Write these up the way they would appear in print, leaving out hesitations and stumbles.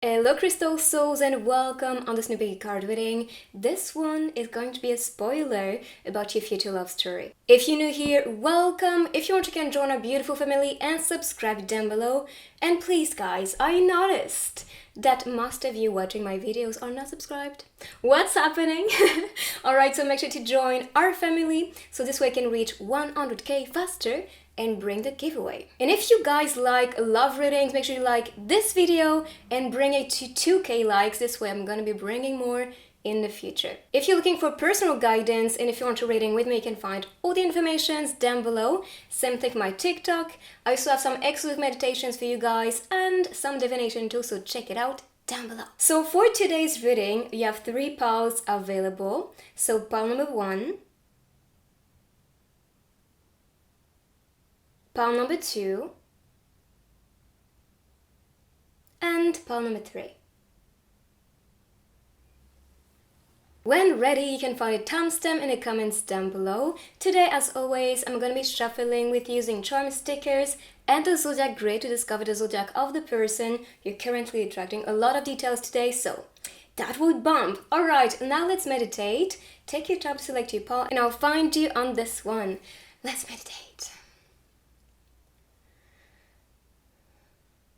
Hello Crystal Souls and welcome on this new big card reading. This one is going to be a spoiler about your future love story. If you're new here, welcome. If you want, you can join our beautiful family and subscribe down below. And please guys, I noticed that most of you watching my videos are not subscribed. What's happening? Alright, so make sure to join our family so this way I can reach 100k faster and bring the giveaway. And if you guys like love readings, make sure you like this video and bring it to 2k likes. This way I'm gonna be bringing more in the future. If you're looking for personal guidance and if you want a reading with me, you can find all the informations down below. Same thing for my TikTok. I also have some exclusive meditations for you guys and some divination too, so check it out down below. So for today's reading, you have 3 piles available. So pile number 1, pile number 2, and pile number 3. When ready, you can find a timestamp in the comments down below. Today, as always, I'm going to be shuffling with using charm stickers and the zodiac grid to discover the zodiac of the person you're currently attracting. A lot of details today, so that would bump. Alright, now let's meditate. Take your time to select your pile and I'll find you on this one. Let's meditate.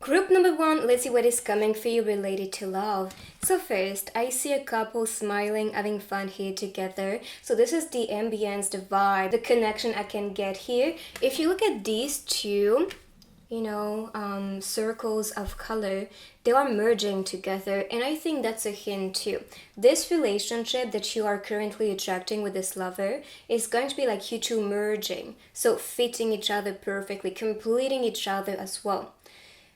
Group number 1, let's see what is coming for you related to love. So first, I see a couple smiling, having fun here together. So this is the ambience, the vibe, the connection I can get here. If you look at these two, circles of color, they are merging together, and I think that's a hint too. This relationship that you are currently attracting with this lover is going to be like you two merging, so fitting each other perfectly, completing each other as well.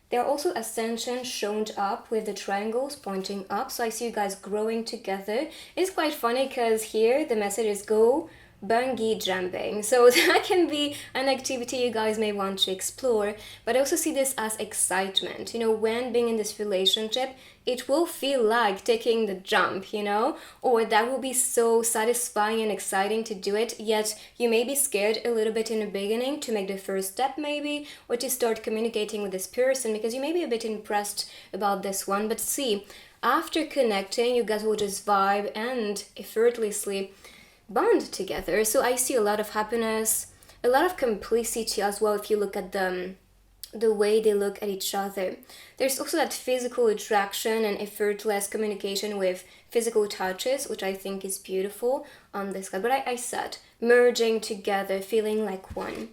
There are also ascensions shown up with the triangles pointing up, so I see you guys growing together. It's quite funny because here the message is go bungee jumping, so that can be an activity you guys may want to explore. But I also see this as excitement. When being in this relationship, it will feel like taking the jump, or that will be so satisfying and exciting to do it, yet you may be scared a little bit in the beginning to make the first step maybe, or to start communicating with this person because you may be a bit impressed about this one. But see, after connecting, you guys will just vibe and effortlessly bond together. So I see a lot of happiness, a lot of complicity as well if you look at them, the way they look at each other. There's also that physical attraction and effortless communication with physical touches, which I think is beautiful on this card. But I said merging together, feeling like one.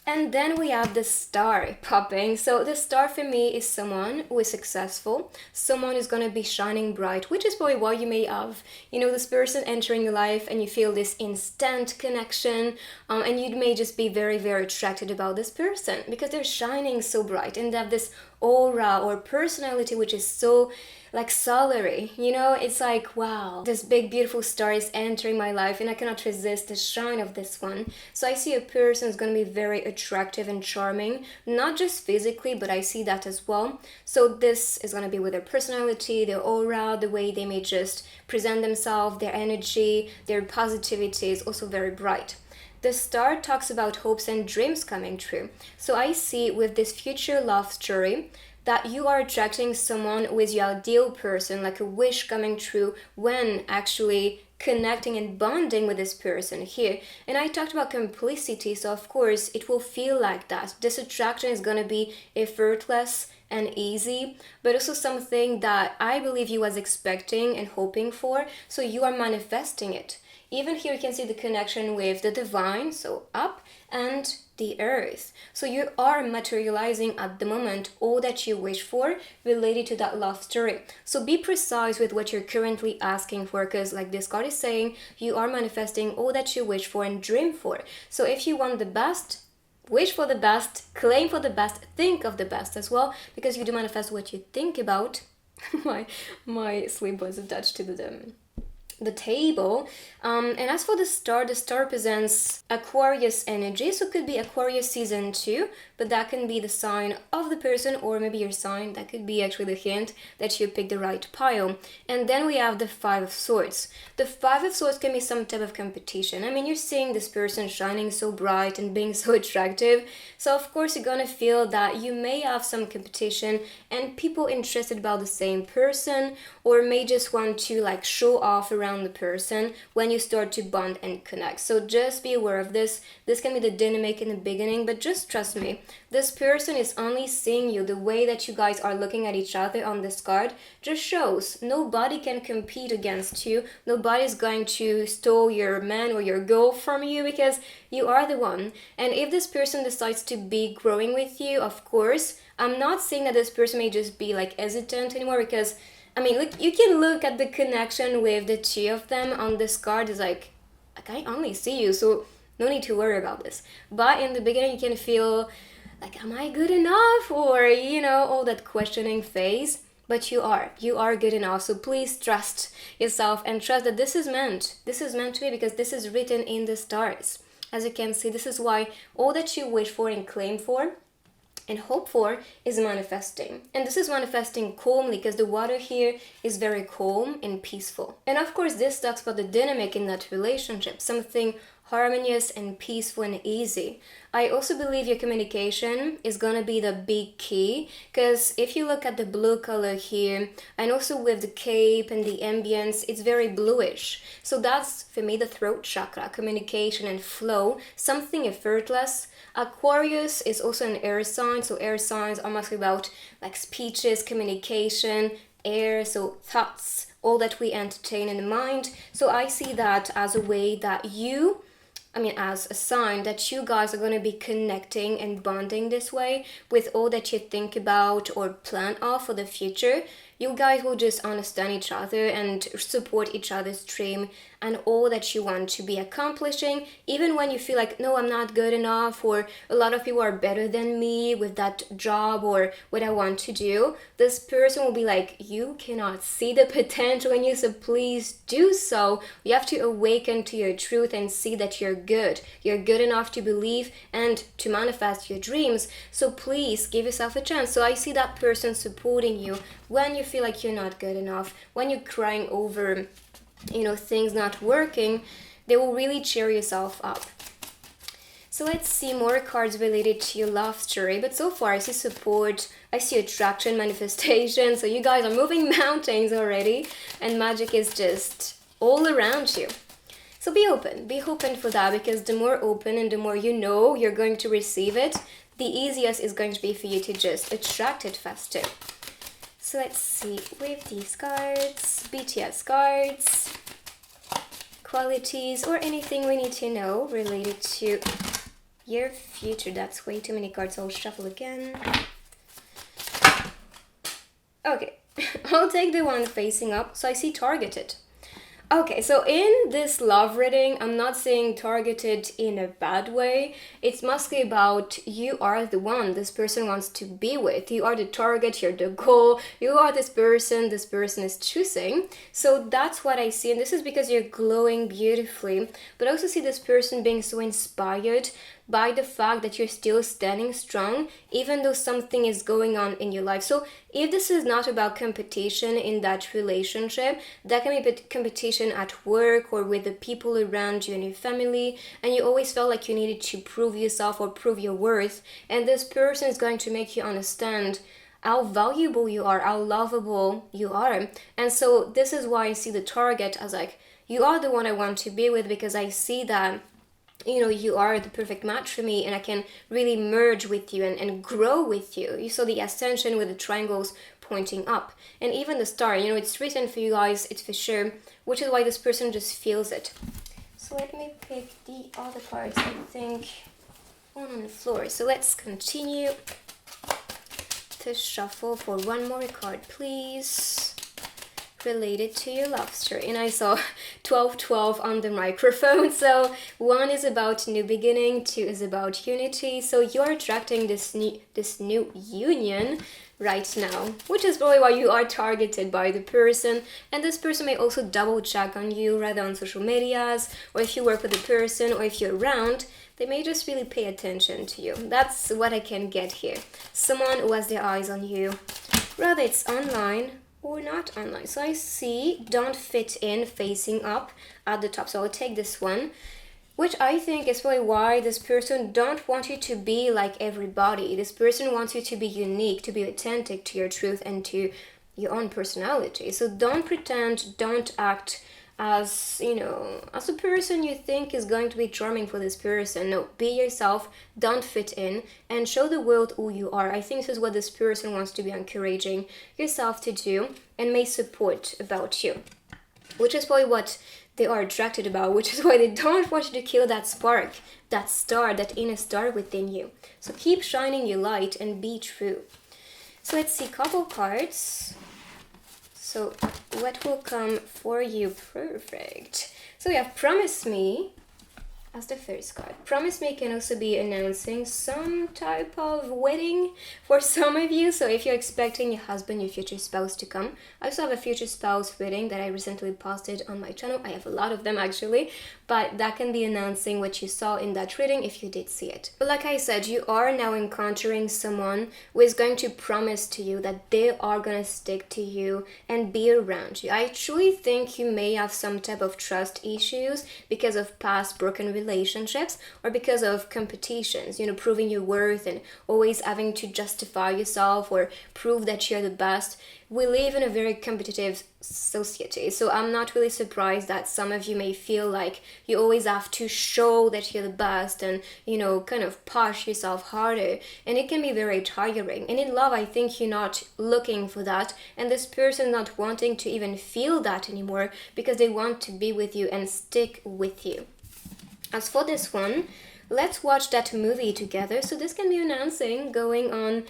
And then we have the star popping. So the star for me is someone who is successful, someone who's going to be shining bright, which is probably why you may have, this person entering your life and you feel this instant connection, and you may just be very, very attracted about this person because they're shining so bright and they have this aura or personality which is so like solary, it's like, wow, this big beautiful star is entering my life and I cannot resist the shine of this one. So I see a person who's going to be very attractive and charming, not just physically, but I see that as well. So this is going to be with their personality, their aura, the way they may just present themselves, their energy, their positivity is also very bright. The star talks about hopes and dreams coming true. So I see with this future love story that you are attracting someone with your ideal person, like a wish coming true when actually connecting and bonding with this person here. And I talked about complicity, so of course it will feel like that. This attraction is going to be effortless and easy, but also something that I believe you was expecting and hoping for, so you are manifesting it. Even here you can see the connection with the divine, so up, and the earth. So you are materializing at the moment all that you wish for related to that love story. So be precise with what you're currently asking for, because like this card is saying, you are manifesting all that you wish for and dream for. So if you want the best, wish for the best, claim for the best, think of the best as well, because you do manifest what you think about. my sleeve was attached to the the table. And as for the star represents Aquarius energy, so it could be Aquarius season 2, but that can be the sign of the person, or maybe your sign. That could be actually the hint that you picked the right pile. And then we have the Five of Swords. The Five of Swords can be some type of competition. I mean, you're seeing this person shining so bright and being so attractive, so of course you're gonna feel that you may have some competition and people interested about the same person, or may just want to like show off around the person when you start to bond and connect. So just be aware of this. This can be the dynamic in the beginning, but just trust me, this person is only seeing you. The way that you guys are looking at each other on this card just shows nobody can compete against you. Nobody's going to steal your man or your girl from you, because you are the one. And if this person decides to be growing with you, of course, I'm not saying that this person may just be like hesitant anymore, because I mean, look, you can look at the connection with the two of them on this card. It's like I only see you, so no need to worry about this. But in the beginning, you can feel like, am I good enough? Or, all that questioning phase. But you are good enough. So please trust yourself and trust that this is meant to be, because this is written in the stars. As you can see, this is why all that you wish for and claim for and hope for is manifesting. And this is manifesting calmly, because the water here is very calm and peaceful. And of course, this talks about the dynamic in that relationship, something harmonious and peaceful and easy. I also believe your communication is gonna be the big key, because if you look at the blue color here, and also with the cape and the ambience, it's very bluish. So that's, for me, the throat chakra, communication and flow, something effortless. Aquarius is also an air sign, so air signs are mostly about like speeches, communication, air, so thoughts, all that we entertain in the mind. So I see that as a way that as a sign that you guys are going to be connecting and bonding this way with all that you think about or plan of for the future. You guys will just understand each other and support each other's dream and all that you want to be accomplishing, even when you feel like, no, I'm not good enough, or a lot of people are better than me with that job or what I want to do. This person will be like, you cannot see the potential in you, so please do so. You have to awaken to your truth and see that you're good. You're good enough to believe and to manifest your dreams. So please give yourself a chance. So I see that person supporting you when you feel like you're not good enough, when you're crying over things not working. They will really cheer yourself up. So let's see more cards related to your love story. But so far I see support, I see attraction, manifestation. So you guys are moving mountains already, and magic is just all around you. So be open for that, because the more open and the more you're going to receive it, the easiest is going to be for you to just attract it faster. So let's see, with these cards, BTS cards, qualities, or anything we need to know related to your future. That's way too many cards. I'll shuffle again. Okay, I'll take the one facing up. So I see targeted. Okay, so in this love reading, I'm not saying targeted in a bad way. It's mostly about you are the one this person wants to be with. You are the target, you're the goal, you are this person is choosing. So that's what I see, and this is because you're glowing beautifully. But I also see this person being so inspired by the fact that you're still standing strong, even though something is going on in your life. So if this is not about competition in that relationship, that can be competition at work or with the people around you and your family, and you always felt like you needed to prove yourself or prove your worth, and this person is going to make you understand how valuable you are, how lovable you are. And so this is why I see the target as like, you are the one I want to be with, because I see that you are the perfect match for me, and I can really merge with you and grow with you. You saw the ascension with the triangles pointing up, and even the star, it's written for you guys, it's for sure, which is why this person just feels it. So let me pick the other cards, I think one on the floor. So let's continue to shuffle for one more card, please, related to your love story. And I saw 1212 on the microphone. So 1 is about new beginning, 2 is about unity. So you're attracting this new union right now, which is probably why you are targeted by the person. And this person may also double check on you, rather on social medias, or if you work with the person, or if you're around, they may just really pay attention to you. That's what I can get here. Someone who has their eyes on you, whether it's online or not online. So I see don't fit in facing up at the top. So I'll take this one, which I think is probably why this person don't want you to be like everybody. This person wants you to be unique, to be authentic to your truth and to your own personality. So don't pretend, don't act as, as a person you think is going to be charming for this person. No, be yourself, don't fit in, and show the world who you are. I think this is what this person wants to be encouraging yourself to do and may support about you, which is probably what they are attracted about, which is why they don't want you to kill that spark, that star, that inner star within you. So keep shining your light and be true. So let's see, couple cards. So what will come for you? Perfect. So we have Promise Me as the first card. Promise Me can also be announcing some type of wedding for some of you. So if you're expecting your husband, your future spouse to come. I also have a future spouse wedding that I recently posted on my channel. I have a lot of them actually, but that can be announcing what you saw in that reading if you did see it. But like I said, you are now encountering someone who is going to promise to you that they are going to stick to you and be around you. I truly think you may have some type of trust issues because of past broken relationships or because of competitions, proving your worth and always having to justify yourself or prove that you're the best. We live in a very competitive society, so I'm not really surprised that some of you may feel like you always have to show that you're the best and, kind of push yourself harder, and it can be very tiring. And in love, I think you're not looking for that, and this person not wanting to even feel that anymore because they want to be with you and stick with you. As for this one, let's watch that movie together. So this can be announcing going on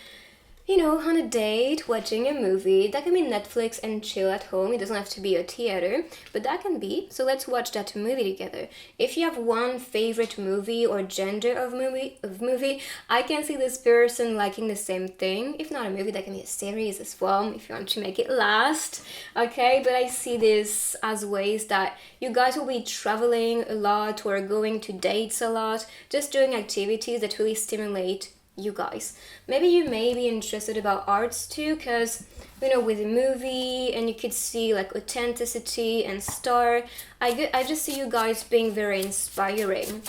on a date, watching a movie. That can be Netflix and chill at home. It doesn't have to be a theater, but that can be. So let's watch that movie together. If you have one favorite movie or genre of movie, I can see this person liking the same thing. If not a movie, that can be a series as well, if you want to make it last. Okay, but I see this as ways that you guys will be traveling a lot or going to dates a lot, just doing activities that really stimulate you guys. Maybe you may be interested about arts too, because with a movie and you could see like authenticity and star. I just see you guys being very inspiring,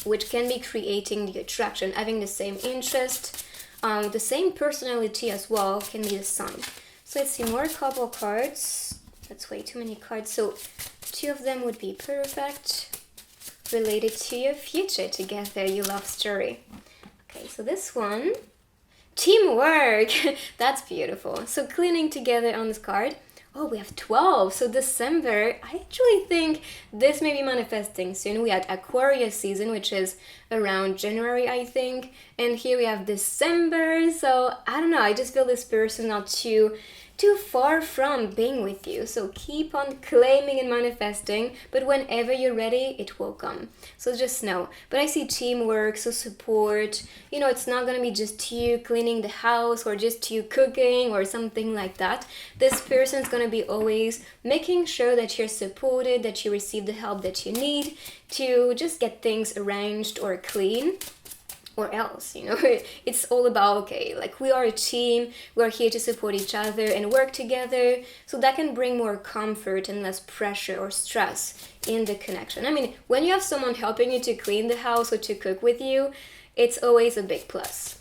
which can be creating the attraction. Having the same interest, the same personality as well can be the sign. So let's see more couple cards. That's way too many cards. So 2 of them would be perfect, related to your future together, your love story. Okay, so this one, teamwork. That's beautiful. So cleaning together on this card. Oh, we have 12. So December, I actually think this may be manifesting soon. We had Aquarius season, which is around January, I think. And here we have December. So I don't know, I just feel this person not too far from being with you. So keep on claiming and manifesting, but whenever you're ready, it will come. So just know. But I see teamwork, so support. It's not gonna be just you cleaning the house or just you cooking or something like that. This person's gonna be always making sure that you're supported, that you receive the help that you need to just get things arranged or clean. Or else, it's all about, okay, like we are a team, we're here to support each other and work together. So that can bring more comfort and less pressure or stress in the connection. I mean, when you have someone helping you to clean the house or to cook with you, it's always a big plus.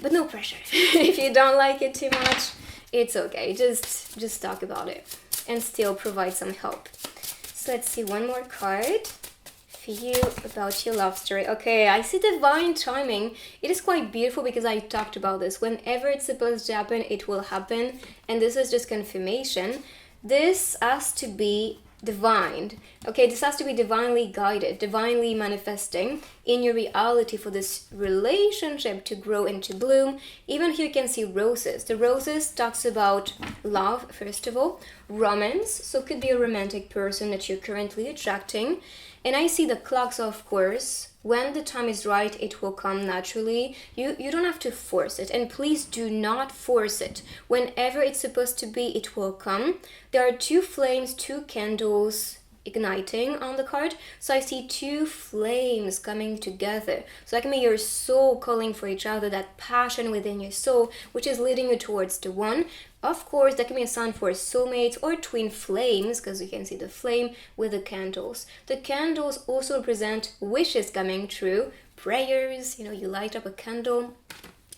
But no pressure. If you don't like it too much, it's okay. Just talk about it and still provide some help. So let's see one more card for you about your love story. Okay, I see divine timing. It is quite beautiful because I talked about this. Whenever it's supposed to happen, it will happen. And this is just confirmation. This has to be divine. Okay, this has to be divinely guided, divinely manifesting in your reality for this relationship to grow and to bloom. Even here you can see roses. The roses talks about love, first of all, romance, so it could be a romantic person that you're currently attracting. And I see the clocks, of course. When the time is right, it will come naturally. You don't have to force it, and please do not force it. Whenever it's supposed to be, it will come. There are two flames, two candles igniting on the card, so I see two flames coming together. So that can be your soul calling for each other, that passion within your soul which is leading you towards the one. Of course, that can be a sign for soulmates or twin flames, because you can see the flame with the candles. The candles also represent wishes coming true, prayers. You light up a candle.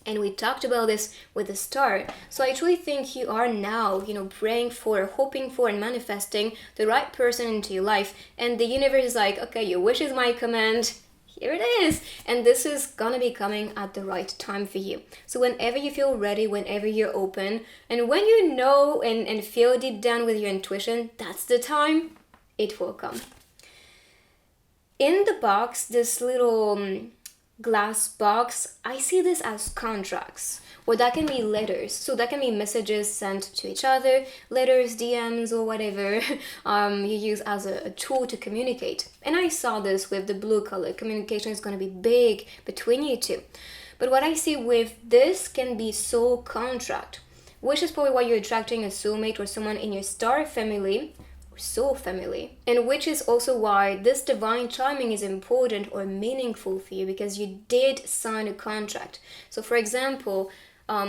And we talked about this with the star. So I truly think you are now, praying for, hoping for, and manifesting the right person into your life. And the universe is like, okay, your wish is my command. Here it is. And this is gonna be coming at the right time for you. So whenever you feel ready, whenever you're open, and when you know and feel deep down with your intuition, that's the time, it will come. In the box, this little glass box, I see this as contracts, or that can be letters. So that can be messages sent to each other, letters, DMs, or whatever you use as a tool to communicate. And I saw this with the blue color. Communication is going to be big between you two. But what I see with this can be soul contract, which is probably why you're attracting a soulmate or someone in your star family, soul family, and which is also why this divine timing is important or meaningful for you, because you did sign a contract. So for example,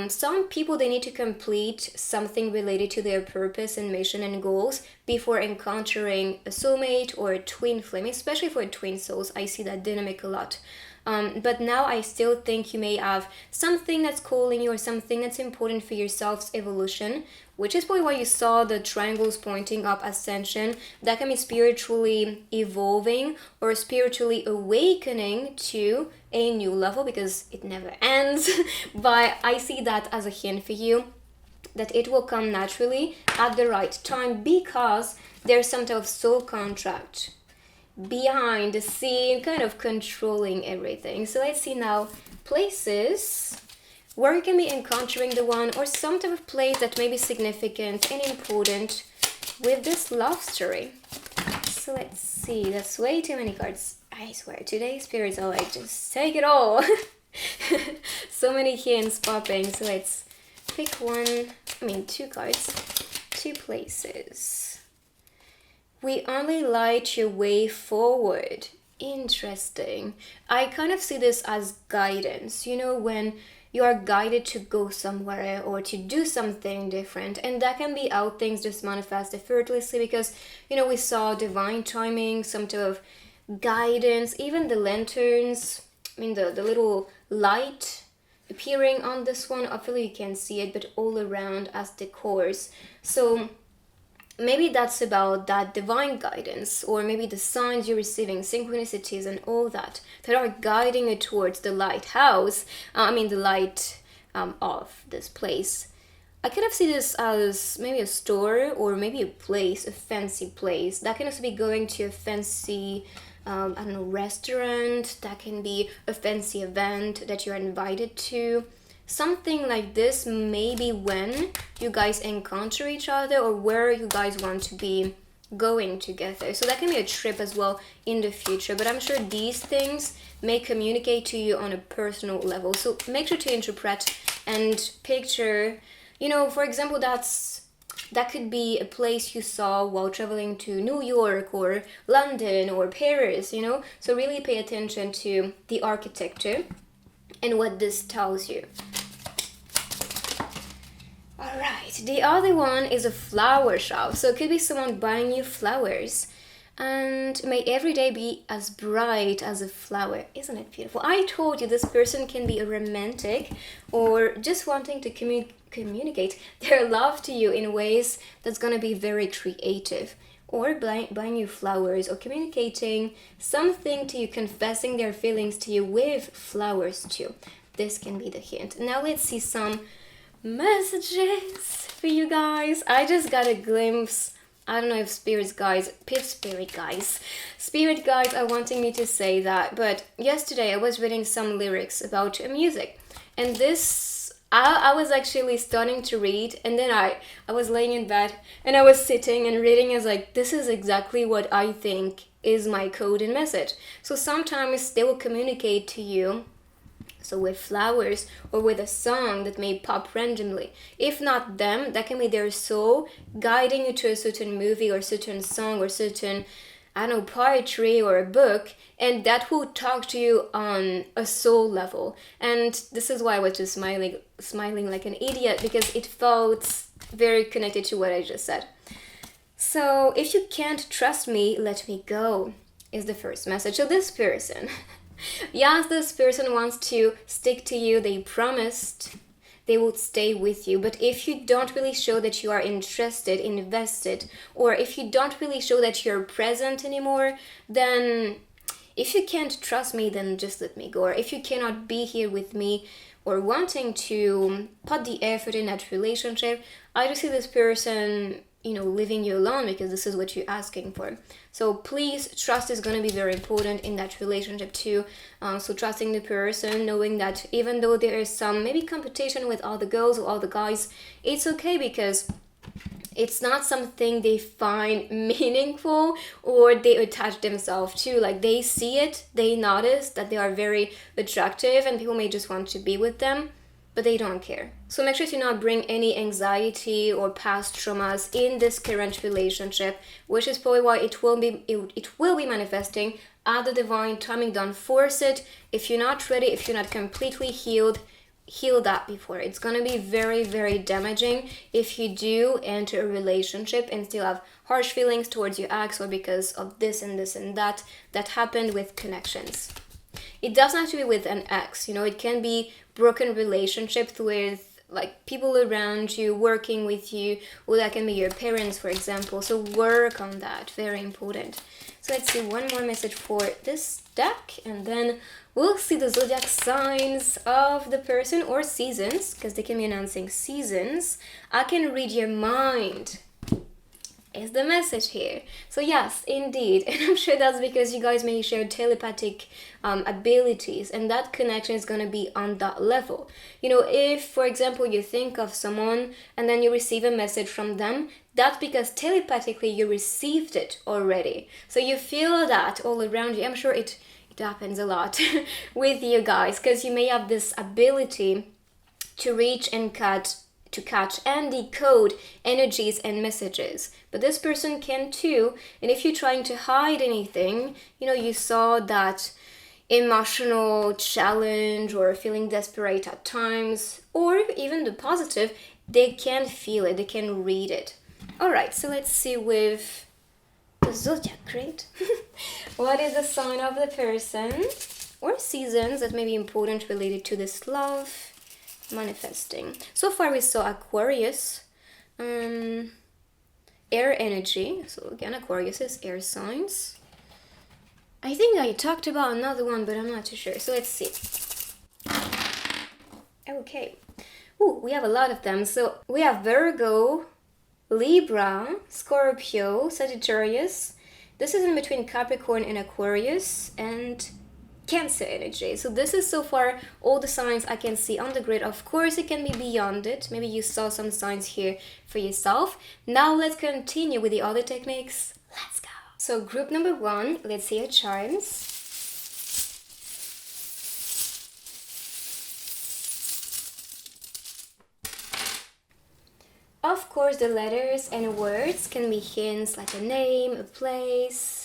some people, they need to complete something related to their purpose and mission and goals before encountering a soulmate or a twin flame, especially for twin souls. I see that dynamic a lot. But now I still think you may have something that's calling you or something that's important for your self's evolution, which is probably why you saw the triangles pointing up, ascension. That can be spiritually evolving or spiritually awakening to a new level, because it never ends. But I see that as a hint for you that it will come naturally at the right time, because there's some type of soul contract behind the scene, kind of controlling everything. So let's see now places where you can be encountering the one, or some type of place that may be significant and important with this love story. So let's see, that's way too many cards. I swear, today spirits are like, just take it all. So many hints popping. So let's pick two cards. Two places. We only light your way forward. Interesting. I kind of see this as guidance. When you are guided to go somewhere or to do something different, and that can be how things just manifest effortlessly, because we saw divine timing, some type of guidance, even the lanterns, the little light appearing on this one. Hopefully you can see it, but all around as decors. So maybe that's about that divine guidance, or maybe the signs you're receiving, synchronicities and all that are guiding you towards the lighthouse, the light of this place. I kind of see this as maybe a store, or maybe a place, a fancy place. That can also be going to a fancy, restaurant. That can be a fancy event that you're invited to. Something like this, maybe when you guys encounter each other, or where you guys want to be going together. So that can be a trip as well in the future, but I'm sure these things may communicate to you on a personal level. So make sure to interpret and picture, for example, that could be a place you saw while traveling to New York or London or Paris, So really pay attention to the architecture and what this tells you. Alright, the other one is a flower shop. So it could be someone buying you flowers. And may every day be as bright as a flower. Isn't it beautiful? I told you this person can be a romantic, or just wanting to communicate their love to you in ways that's going to be very creative. Or buying you flowers, or communicating something to you, confessing their feelings to you with flowers too. This can be the hint. Now let's see some messages for you guys. I just got a glimpse. I don't know if spirit guides are wanting me to say that, but yesterday I was reading some lyrics about music, and this I was actually starting to read, and then I was laying in bed and I was sitting and reading. I was like, this is exactly what I think is my code and message. So sometimes they will communicate to you, so with flowers or with a song that may pop randomly. If not them, that can be their soul guiding you to a certain movie or certain song or certain, I don't know, poetry or a book, and that will talk to you on a soul level. And this is why I was just smiling like an idiot, because it felt very connected to what I just said. So if you can't trust me, let me go is the first message. So this person, yes, this person wants to stick to you. They promised they would stay with you. But if you don't really show that you are interested, invested, or if you don't really show that you're present anymore, then if you can't trust me, then just let me go. Or if you cannot be here with me or wanting to put the effort in that relationship, I just see this person, leaving you alone because this is what you're asking for. So please, trust is going to be very important in that relationship too. So trusting the person, knowing that even though there is some maybe competition with all the girls or all the guys, it's okay, because it's not something they find meaningful or they attach themselves to. Like, they see it, they notice that they are very attractive and people may just want to be with them, but they don't care. So make sure to not bring any anxiety or past traumas in this current relationship, which is probably why it will be manifesting at the divine timing. Don't force it. If you're not ready, if you're not completely healed, heal that before. It's gonna be very, very damaging if you do enter a relationship and still have harsh feelings towards your ex, or because of this and this and that happened with connections. It doesn't have to be with an ex, it can be broken relationships with like people around you, working with you, or that can be your parents, for example. So work on that, very important. So let's see one more message for this deck, and then we'll see the zodiac signs of the person, or seasons, because they can be announcing seasons. I can read your mind is the message here. So yes, indeed, and I'm sure that's because you guys may share telepathic abilities, and that connection is going to be on that level. If, for example, you think of someone and then you receive a message from them, that's because telepathically you received it already. So you feel that all around you. I'm sure it happens a lot with you guys, because you may have this ability to reach and catch and decode energies and messages. But this person can too. And if you're trying to hide anything, you saw that emotional challenge or feeling desperate at times, or even the positive, they can feel it, they can read it. Alright, so let's see with the zodiac, great. What is the sign of the person or seasons that may be important related to this love manifesting? So far we saw Aquarius, air energy. So again, Aquarius is air signs. I think I talked about another one, but I'm not too sure. So let's see. Okay. Ooh, we have a lot of them. So we have Virgo, Libra, Scorpio, Sagittarius. This is in between Capricorn and Aquarius, and Cancer energy. So this is so far all the signs I can see on the grid. Of course, it can be beyond it. Maybe you saw some signs here for yourself. Now let's continue with the other techniques. Let's go. So group number 1, let's see your charms. Of course, the letters and words can be hints like a name, a place.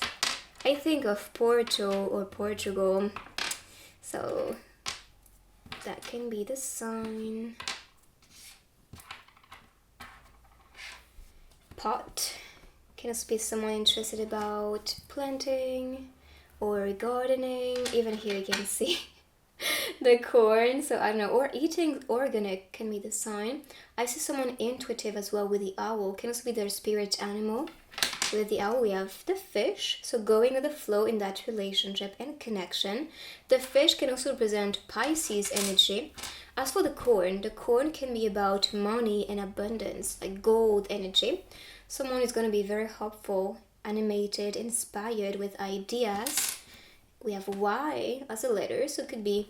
I think of Porto or Portugal, so that can be the sign. Pot can also be someone interested about planting or gardening. Even here you can see the corn, so I don't know, or eating organic can be the sign. I see someone intuitive as well with the owl, can also be their spirit animal. With the owl we have the fish, so going with the flow in that relationship and connection. The fish can also represent Pisces energy. As for the corn can be about money and abundance, like gold energy. Someone is going to be very hopeful, animated, inspired with ideas. We have Y as a letter, so it could be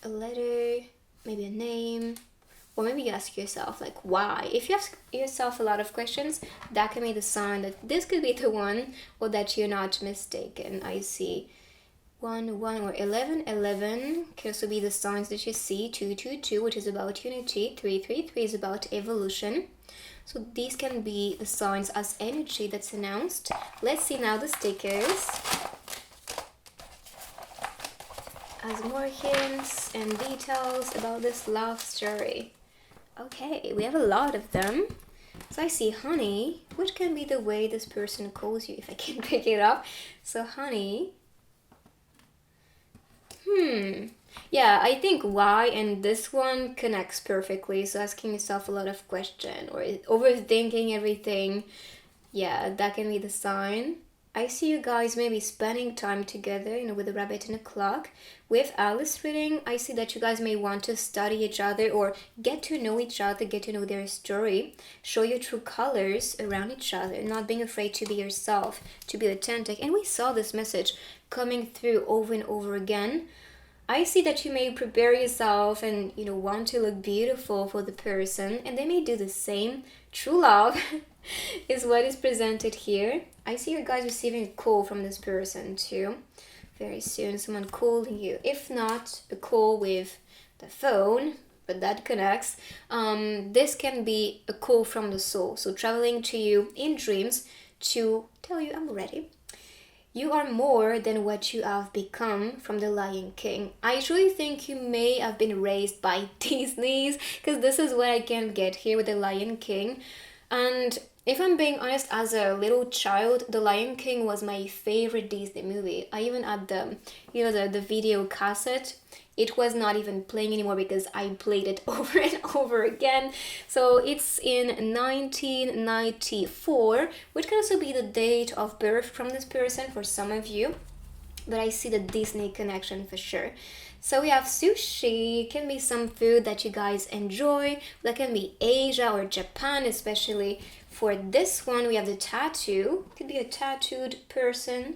a letter maybe a name, or maybe you ask yourself like why. If you ask yourself a lot of questions, that can be the sign that this could be the one, or that you're not mistaken. I see 1, 1, or 11, 11 can also be the signs that you see. 2, 2, 2, which is about unity. 3, 3, 3 is about evolution. So these can be the signs as energy that's announced. Let's see now the stickers as more hints and details about this love story. Okay, we have a lot of them. So I see honey, which can be the way this person calls you, if I can pick it up. So honey. Yeah, I think why and this one connects perfectly. So asking yourself a lot of questions or overthinking everything. Yeah, that can be the sign. I see you guys maybe spending time together, with a rabbit and a clock. With Alice reading, I see that you guys may want to study each other or get to know each other, get to know their story, show your true colors around each other, not being afraid to be yourself, to be authentic. And we saw this message coming through over and over again. I see that you may prepare yourself and, want to look beautiful for the person, and they may do the same. True love is what is presented here. I see you guys receiving a call from this person too. Very soon, someone calling you. If not a call with the phone, but that connects. This can be a call from the soul. So traveling to you in dreams to tell you, I'm ready. You are more than what you have become, from the Lion King. I truly think you may have been raised by Disney's, because this is what I can get here with the Lion King. And if I'm being honest, as a little child, the Lion King was my favorite Disney movie. I even had the video cassette. It was not even playing anymore because I played it over and over again. So it's in 1994, which can also be the date of birth from this person for some of you. But I see the Disney connection for sure. So we have sushi, can be some food that you guys enjoy. That can be Asia or Japan, especially. For this one, we have the tattoo. Could be a tattooed person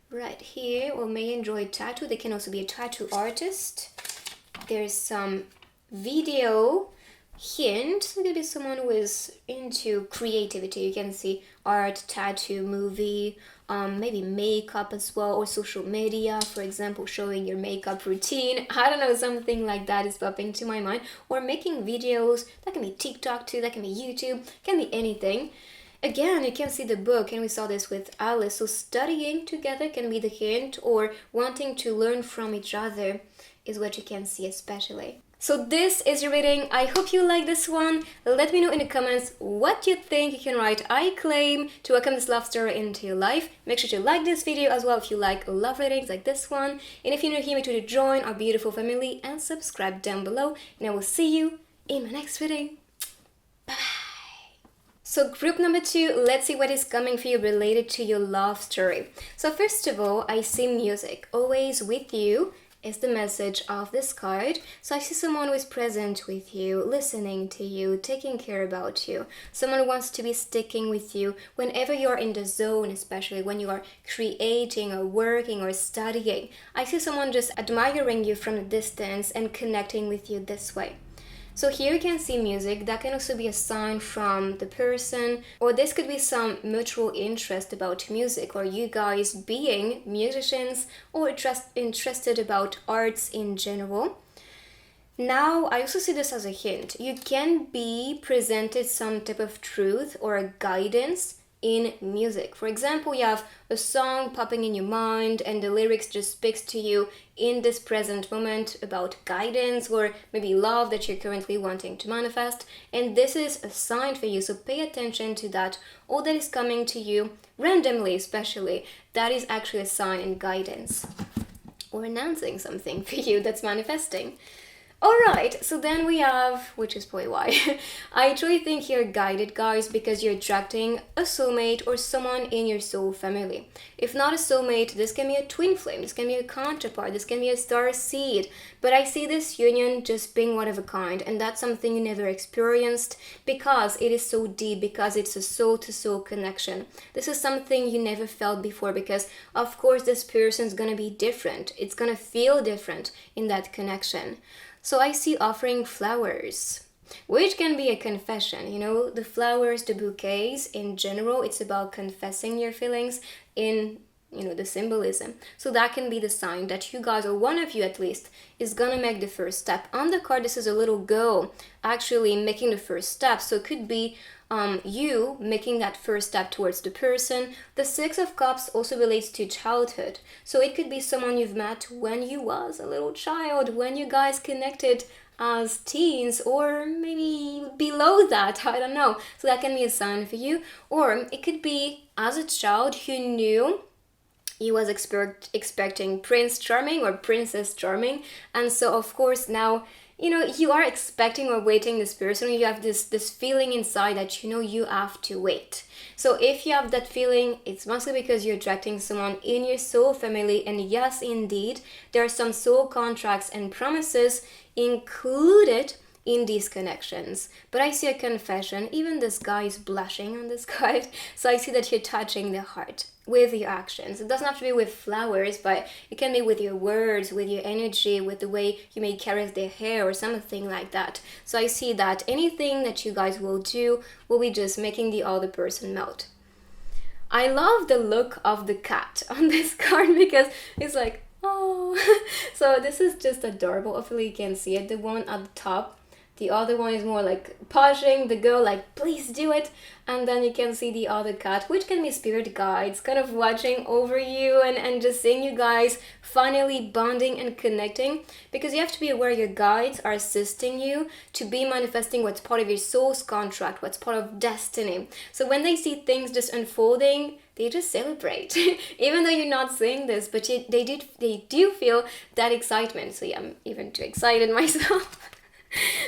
right here, or may enjoy tattoo. They can also be a tattoo artist. There's some video hint. So it could be someone who is into creativity. You can see art, tattoo, movie, maybe makeup as well, or social media, for example, showing your makeup routine. I don't know, something like that is popping to my mind. Or making videos. That can be TikTok too, that can be YouTube, can be anything. Again, you can see the book, and we saw this with Alice. So studying together can be the hint, or wanting to learn from each other is what you can see especially. So this is your reading. I hope you like this one. Let me know in the comments what you think. You can write I claim to welcome this love story into your life. Make sure to like this video as well if you like love readings like this one. And if you're new here, make sure to join our beautiful family and subscribe down below. And I will see you in my next reading. Bye bye. So group number 2, let's see what is coming for you related to your love story. So first of all, I see music. Always with you is the message of this card. So I see someone who is present with you, listening to you, taking care about you. Someone who wants to be sticking with you whenever you're in the zone, especially when you are creating or working or studying. I see someone just admiring you from a distance and connecting with you this way. So here you can see music. That can also be a sign from the person, or this could be some mutual interest about music, or you guys being musicians or interested about arts in general. Now, I also see this as a hint. You can be presented some type of truth or a guidance in music. For example, you have a song popping in your mind and the lyrics just speaks to you in this present moment about guidance or maybe love that you're currently wanting to manifest, and this is a sign for you. So pay attention to that. All that is coming to you randomly, especially, that is actually a sign and guidance or announcing something for you that's manifesting. Alright, so then we have, which is probably why, I truly think you're guided, guys, because you're attracting a soulmate or someone in your soul family. If not a soulmate, this can be a twin flame, this can be a counterpart, this can be a star seed. But I see this union just being one of a kind, and that's something you never experienced because it is so deep, because it's a soul-to-soul connection. This is something you never felt before because, of course, this person's gonna be different. It's gonna feel different in that connection. So I see offering flowers, which can be a confession. The flowers, the bouquets in general, it's about confessing your feelings in the symbolism. So that can be the sign that you guys, or one of you at least, is gonna make the first step. On the card, this is a little girl actually making the first step. So it could be you making that first step towards the person. The Six of Cups also relates to childhood. So it could be someone you've met when you was a little child, when you guys connected as teens, or maybe below that, I don't know. So that can be a sign for you. Or it could be as a child who knew he was expecting Prince Charming or Princess Charming, and so of course now you are expecting or waiting this person. You have this feeling inside that you have to wait. So if you have that feeling, it's mostly because you're attracting someone in your soul family. And yes, indeed, there are some soul contracts and promises included in these connections. But I see a confession. Even this guy is blushing on this card. So I see that you're touching the heart with your actions. It doesn't have to be with flowers, but it can be with your words, with your energy, with the way you may caress their hair or something like that. So I see that anything that you guys will do will be just making the other person melt. I love the look of the cat on this card because it's like, oh. So this is just adorable. Hopefully you can see it. The one at the top, the other one is more like pushing the girl, like, please do it. And then you can see the other cat, which can be spirit guides, kind of watching over you and just seeing you guys finally bonding and connecting. Because you have to be aware your guides are assisting you to be manifesting what's part of your soul's contract, what's part of destiny. So when they see things just unfolding, they just celebrate. Even though you're not saying this, but they do feel that excitement. So yeah, I'm even too excited myself.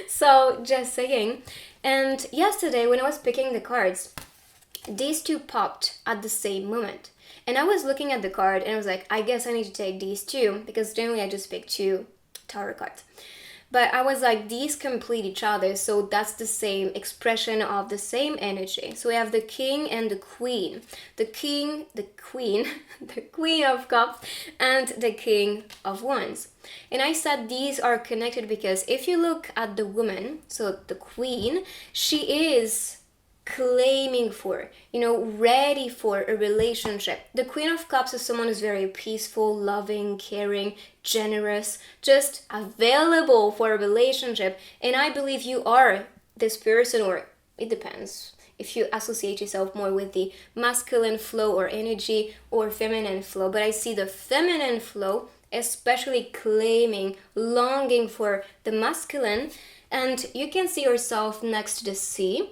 So just saying. And yesterday when I was picking the cards, these two popped at the same moment. And I was looking at the card and I was like, I guess I need to take these two, because generally I just pick two tarot cards. But I was like, these complete each other, so that's the same expression of the same energy. So we have the king and the queen. The king, the queen, the queen of cups, and the king of wands. And I said these are connected because if you look at the woman, so the queen, she is claiming for, ready for a relationship. The Queen of Cups is someone who's very peaceful, loving, caring, generous, just available for a relationship. And I believe you are this person, or it depends if you associate yourself more with the masculine flow or energy or feminine flow. But I see the feminine flow, especially claiming, longing for the masculine. And you can see yourself next to the sea,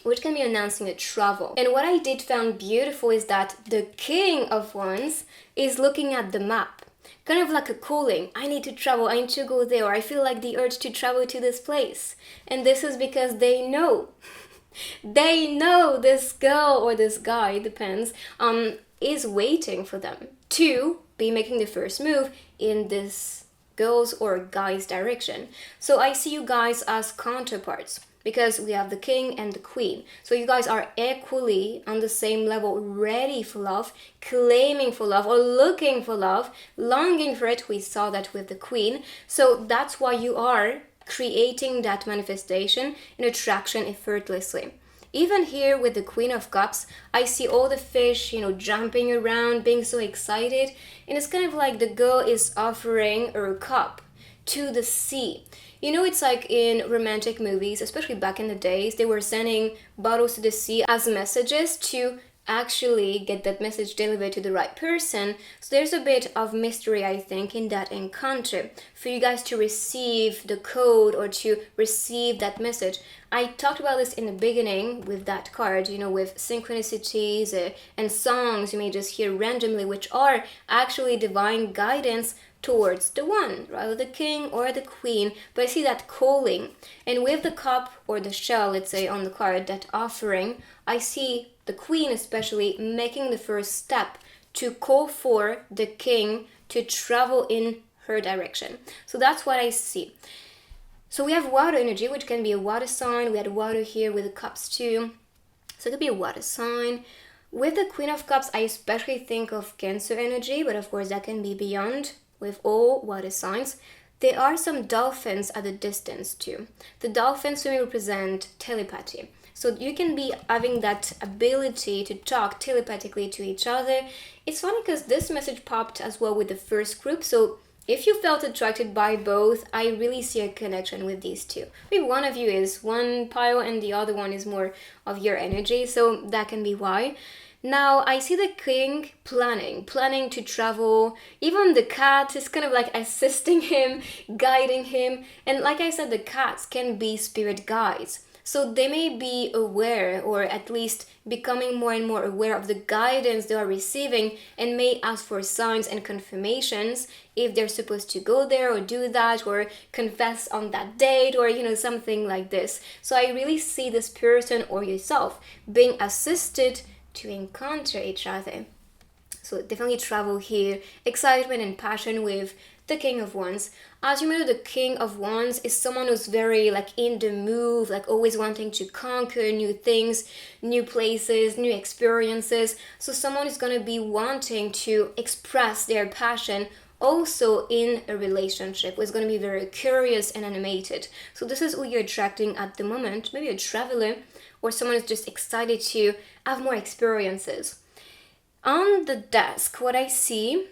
which can be announcing a travel. And what I did found beautiful is that the king of wands is looking at the map, kind of like a calling. I need to travel, I need to go there, or I feel like the urge to travel to this place. And this is because they know they know this girl or this guy, depends, is waiting for them to be making the first move in this girl's or guy's direction. So I see you guys as counterparts, because we have the king and the queen. So you guys are equally on the same level, ready for love, claiming for love, or looking for love, longing for it. We saw that with the queen. So that's why you are creating that manifestation and attraction effortlessly. Even here with the Queen of Cups, I see all the fish, jumping around, being so excited. And it's kind of like the girl is offering her cup to the sea. It's like in romantic movies, especially back in the days, they were sending bottles to the sea as messages to actually get that message delivered to the right person. So there's a bit of mystery, I think, in that encounter for you guys to receive the code or to receive that message. I talked about this in the beginning with that card, with synchronicities and songs you may just hear randomly, which are actually divine guidance towards the one, rather the king or the queen. But I see that calling. And with the cup or the shell, let's say, on the card, that offering, I see the queen especially making the first step to call for the king to travel in her direction. So that's what I see. So we have water energy, which can be a water sign. We had water here with the cups too. So it could be a water sign. With the Queen of Cups, I especially think of Cancer energy, but of course that can be beyond with all water signs. there are some dolphins at a distance too. The dolphins may represent telepathy. So you can be having that ability to talk telepathically to each other. It's funny because this message popped as well with the first group. So if you felt attracted by both, I really see a connection with these two. Maybe one of you is one pile and the other one is more of your energy. So that can be why. Now, I see the king planning to travel. Even the cat is kind of like assisting him, guiding him. And like I said, the cats can be spirit guides. So they may be aware, or at least becoming more and more aware of the guidance they are receiving, and may ask for signs and confirmations if they're supposed to go there or do that or confess on that date, or something like this. So I really see this person or yourself being assisted to encounter each other. So definitely travel here, excitement and passion with the King of Wands. As you know, the King of Wands is someone who's very in the move, always wanting to conquer new things, new places, new experiences. So someone is going to be wanting to express their passion also in a relationship, who's going to be very curious and animated. So this is who you're attracting at the moment. Maybe a traveler or someone who's just excited to have more experiences. On the desk, what I see,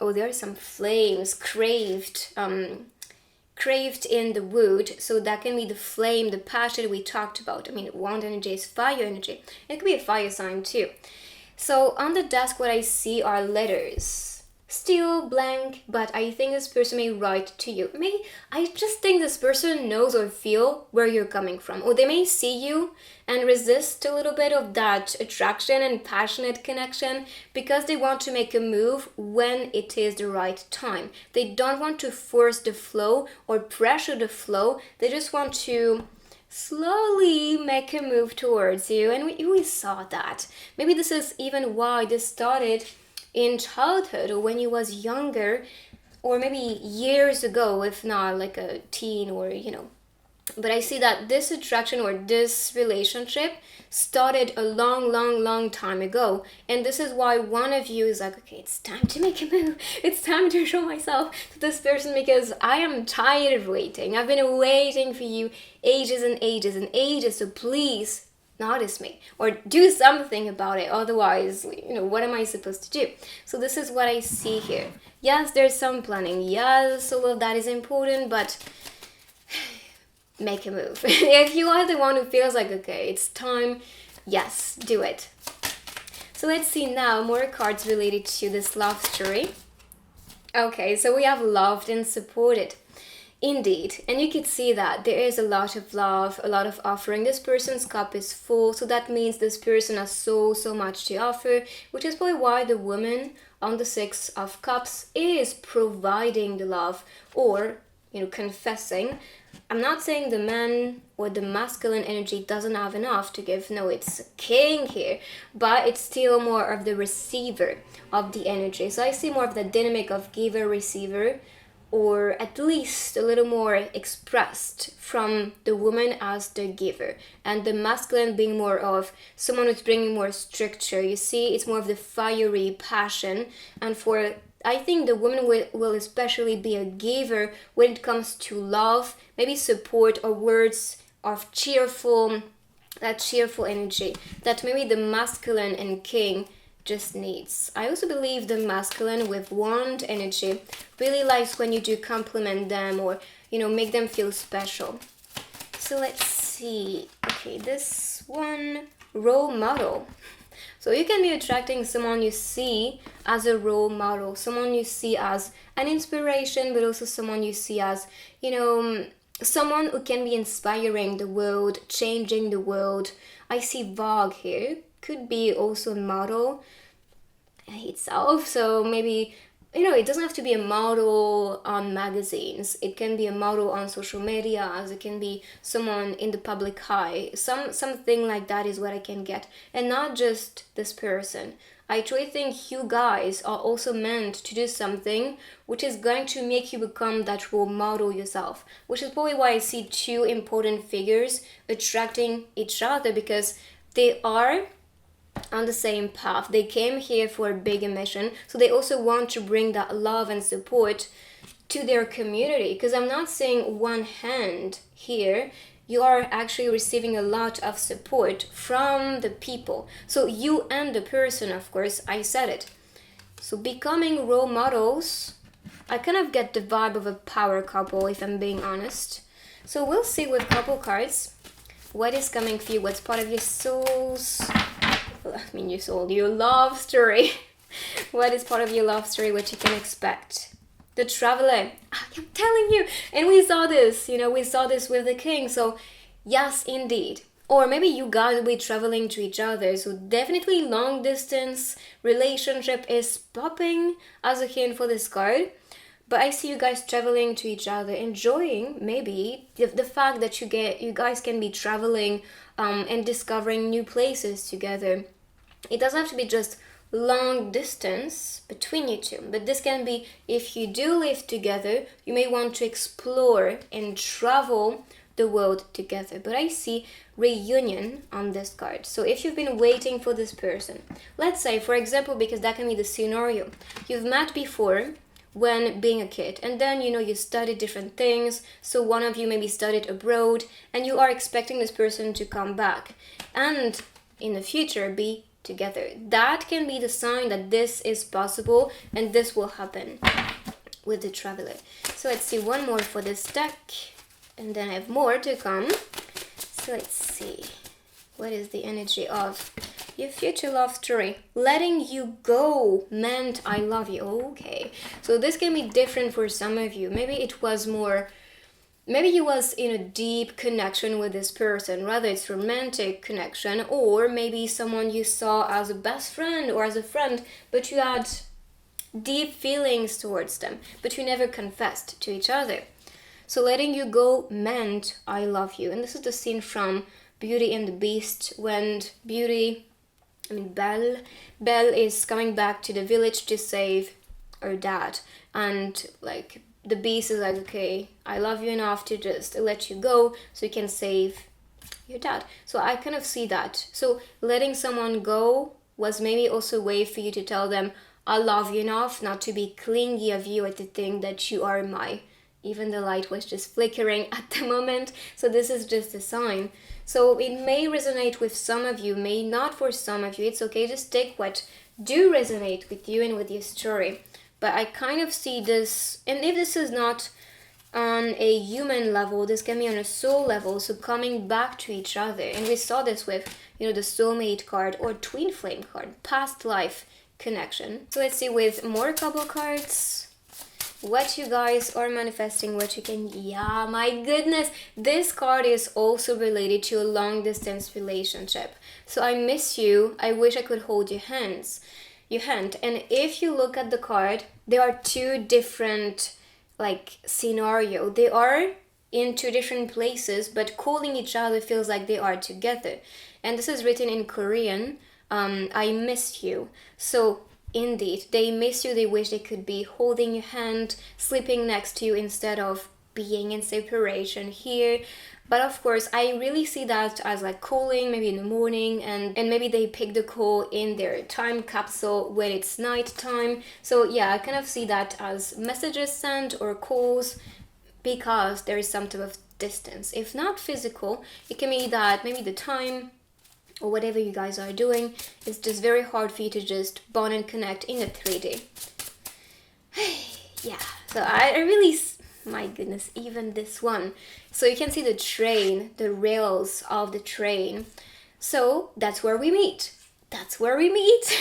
there are some flames craved in the wood. So that can be the flame, the passion we talked about. Wand energy is fire energy. It could be a fire sign too. So on the desk, what I see are letters. Still blank, but I think this person may write to you. I just think this person knows or feel where you're coming from. Or they may see you and resist a little bit of that attraction and passionate connection because they want to make a move when it is the right time. They don't want to force the flow or pressure the flow. They just want to slowly make a move towards you. And we saw that. Maybe this is even why this started in childhood or when you was younger, or maybe years ago, if not like a teen or but I see that this attraction or this relationship started a long time ago. And this is why one of you is like, okay, it's time to make a move. It's time to show myself to this person because I am tired of waiting. I've been waiting for you ages and ages and ages. So please notice me or do something about it. Otherwise, what am I supposed to do? So this is what I see here. Yes, there's some planning. Yes, all of that is important, but make a move. If you are the one who feels like, okay, it's time, yes, do it. So let's see now more cards related to this love story. Okay, so we have loved and supported. Indeed, and you can see that there is a lot of love, a lot of offering. This person's cup is full, so that means this person has so much to offer, which is probably why the woman on the Six of Cups is providing the love or, confessing. I'm not saying the man or the masculine energy doesn't have enough to give. No, it's king here, but it's still more of the receiver of the energy. So I see more of the dynamic of giver, receiver, or at least a little more expressed from the woman as the giver, and the masculine being more of someone who's bringing more structure. You see, it's more of the fiery passion, and for I think the woman will especially be a giver when it comes to love, maybe support or words of that cheerful energy that maybe the masculine and king just needs. I also believe the masculine with wand energy really likes when you do compliment them or make them feel special. So let's see. Okay, this one, role model. So you can be attracting someone you see as a role model, someone you see as an inspiration, but also someone you see as someone who can be inspiring the world, changing the world. I see Vogue here, could be also a model itself. So maybe, it doesn't have to be a model on magazines. It can be a model on social media, as it can be someone in the public eye. Something like that is what I can get. And not just this person. I truly think you guys are also meant to do something which is going to make you become that role model yourself, which is probably why I see two important figures attracting each other, because they are on the same path. They came here for a bigger mission, so they also want to bring that love and support to their community, because I'm not seeing one hand here. You are actually receiving a lot of support from the people. So you and the person, of course, I said it. So becoming role models, I kind of get the vibe of a power couple, if I'm being honest. So we'll see with couple cards what is coming for you, what's part of your soul's, your soul, your love story. What is part of your love story, what you can expect. The Traveler, I'm telling you, and we saw this, we saw this with the King, so yes, indeed. Or maybe you guys will be traveling to each other, so definitely long distance relationship is popping as a hint for this card. But I see you guys traveling to each other, enjoying maybe the fact that you guys can be traveling and discovering new places together. It doesn't have to be just long distance between you two, but this can be, if you do live together, you may want to explore and travel the world together. But I see reunion on this card. So if you've been waiting for this person, let's say, for example, because that can be the scenario, you've met before when being a kid, and then you studied different things, so one of you maybe studied abroad and you are expecting this person to come back and in the future be together. That can be the sign that this is possible and this will happen with the Traveler. So let's see one more for this deck, and then I have more to come. So let's see, what is the energy of your future love story? Letting you go meant I love you. Okay, so this can be different for some of you. Maybe it was more, maybe you was in a deep connection with this person, rather it's romantic connection, or maybe someone you saw as a best friend or as a friend, but you had deep feelings towards them, but you never confessed to each other. So letting you go meant I love you. And this is the scene from Beauty and the Beast, when Belle is coming back to the village to save her dad, and like the Beast is like, okay, I love you enough to just let you go so you can save your dad. So I kind of see that. So letting someone go was maybe also a way for you to tell them I love you enough not to be clingy of you or to think that you are my, even the light was just flickering at the moment, so this is just a sign. So it may resonate with some of you, may not for some of you. It's okay, just take what do resonate with you and with your story. But I kind of see this, and if this is not on a human level, this can be on a soul level, so coming back to each other. And we saw this with, the soulmate card or twin flame card, past life connection. So let's see with more couple cards, what you guys are manifesting, what you can, yeah, my goodness, this card is also related to a long distance relationship. So I miss you, I wish I could hold your hand. And if you look at the card, there are two different scenario. They are in two different places, but calling each other feels like they are together. And this is written in Korean, I miss you. So indeed, they miss you, they wish they could be holding your hand, sleeping next to you instead of being in separation here. But of course, I really see that as calling maybe in the morning, and maybe they pick the call in their time capsule when it's night time. So yeah, I kind of see that as messages sent or calls, because there is some type of distance. If not physical, it can be that maybe the time or whatever you guys are doing, it's just very hard for you to just bond and connect in the 3D. Yeah, so I really, my goodness, even this one. So you can see the train, the rails of the train. So that's where we meet. That's where we meet.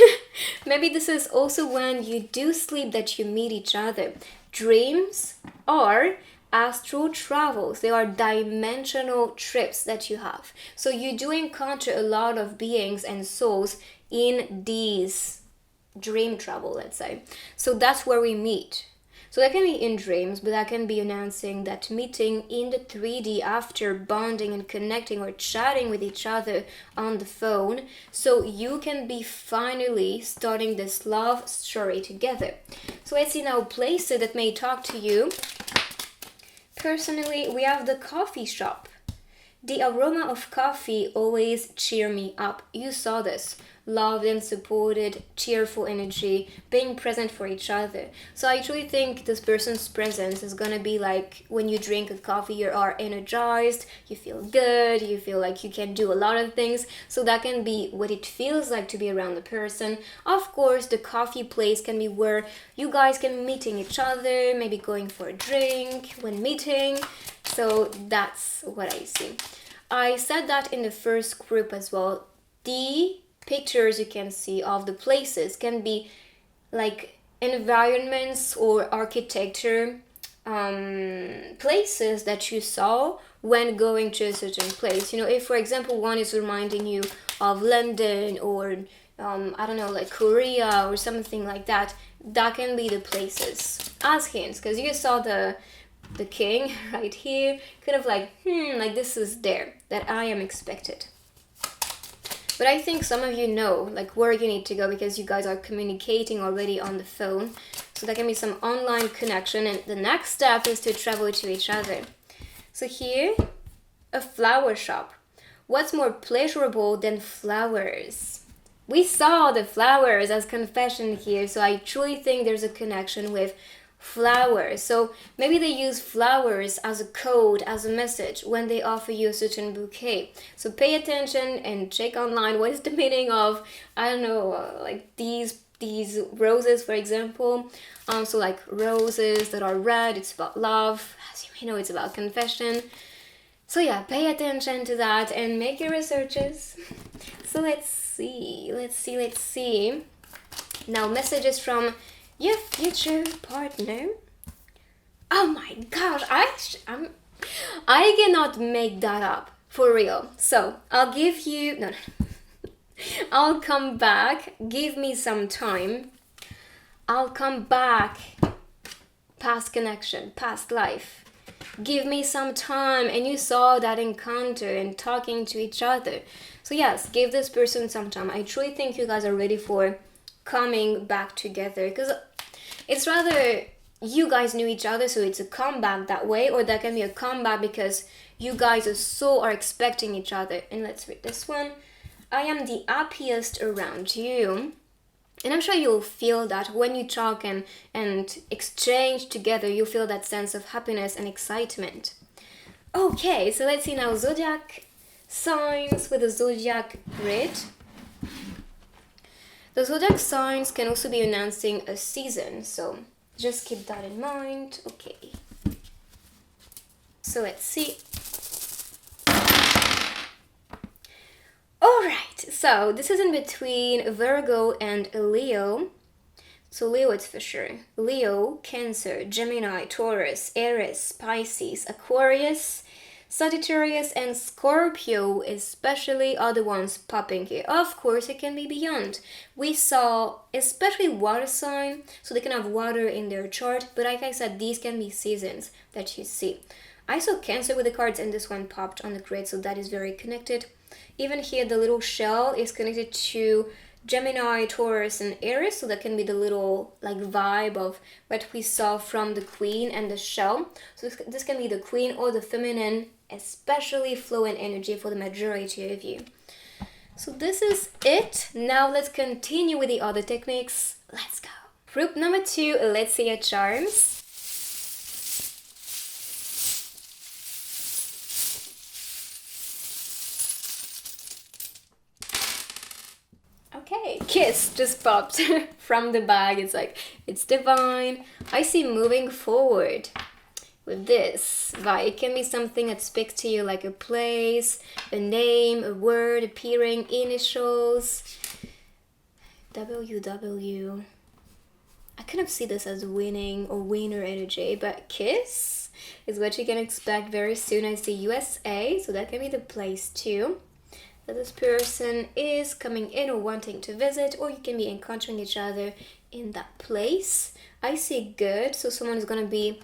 Maybe this is also when you do sleep that you meet each other. Dreams are astral travels. They are dimensional trips that you have. So you do encounter a lot of beings and souls in these dream travel, let's say. So that's where we meet. So that can be in dreams, but that can be announcing that meeting in the 3D after bonding and connecting or chatting with each other on the phone. So you can be finally starting this love story together. So let's see now places that may talk to you. Personally, we have the coffee shop. The aroma of coffee always cheer me up. You saw this. Loved and supported, cheerful energy, being present for each other. So I truly think this person's presence is gonna be like when you drink a coffee, you are energized, you feel good, you feel like you can do a lot of things. So that can be what it feels like to be around the person. Of course, the coffee place can be where you guys can be meeting each other, maybe going for a drink when meeting. So that's what I see. I said that in the first group as well. The pictures you can see of the places can be like environments or architecture places that you saw when going to a certain place. You know, if for example one is reminding you of London or I don't know, like Korea or something like that, that can be the places as hints, because you saw the king right here, kind of like like this is there that I am expected. But I think some of you know like where you need to go because you guys are communicating already on the phone. So there can be some online connection, and the next step is to travel to each other. So here, a flower shop. What's more pleasurable than flowers? We saw the flowers as confession here, so I truly think there's a connection with flowers. So maybe they use flowers as a code, as a message when they offer you a certain bouquet. So pay attention and check online what is the meaning of, I don't know, like these roses, for example. So like roses that are red, it's about love. As you may know, it's about confession. So yeah, pay attention to that and make your researches. So let's see. Now messages from your future partner. Oh my gosh, I cannot make that up for real. So I'll give you no. I'll come back. Give me some time. I'll come back. Past connection, past life. Give me some time. And you saw that encounter and talking to each other. So yes, give this person some time. I truly think you guys are ready for coming back together, because it's rather you guys knew each other, so it's a comeback that way, or that can be a comeback because you guys are expecting each other. And let's read this one. I am the happiest around you. And I'm sure you'll feel that when you talk and exchange together, you feel that sense of happiness and excitement. Okay, so let's see now zodiac signs with the zodiac grid. The zodiac signs can also be announcing a season, so just keep that in mind. Okay. So let's see. Alright, so this is in between Virgo and Leo. So Leo, it's for sure. Leo, Cancer, Gemini, Taurus, Aries, Pisces, Aquarius, Sagittarius, and Scorpio especially are the ones popping here. Of course, it can be beyond. We saw especially water sign, so they can have water in their chart, but like I said, these can be seasons that you see. I saw Cancer with the cards and this one popped on the grid, so that is very connected. Even here, the little shell is connected to Gemini, Taurus, and Aries, so that can be the little like vibe of what we saw from the Queen and the shell. So this can be the Queen or the feminine, especially flow and energy for the majority of you. So this is it. Now let's continue with the other techniques. Let's go. Group number 2, let's see your charms. Okay, kiss just popped from the bag. It's like, it's divine. I see moving forward with this vibe. It can be something that speaks to you, like a place, a name, a word appearing, initials. WW. I kind of see this as winning or winner energy, but kiss is what you can expect very soon. I see USA, so that can be the place too. That this person is coming in or wanting to visit, or you can be encountering each other in that place. I see good, so someone is going to be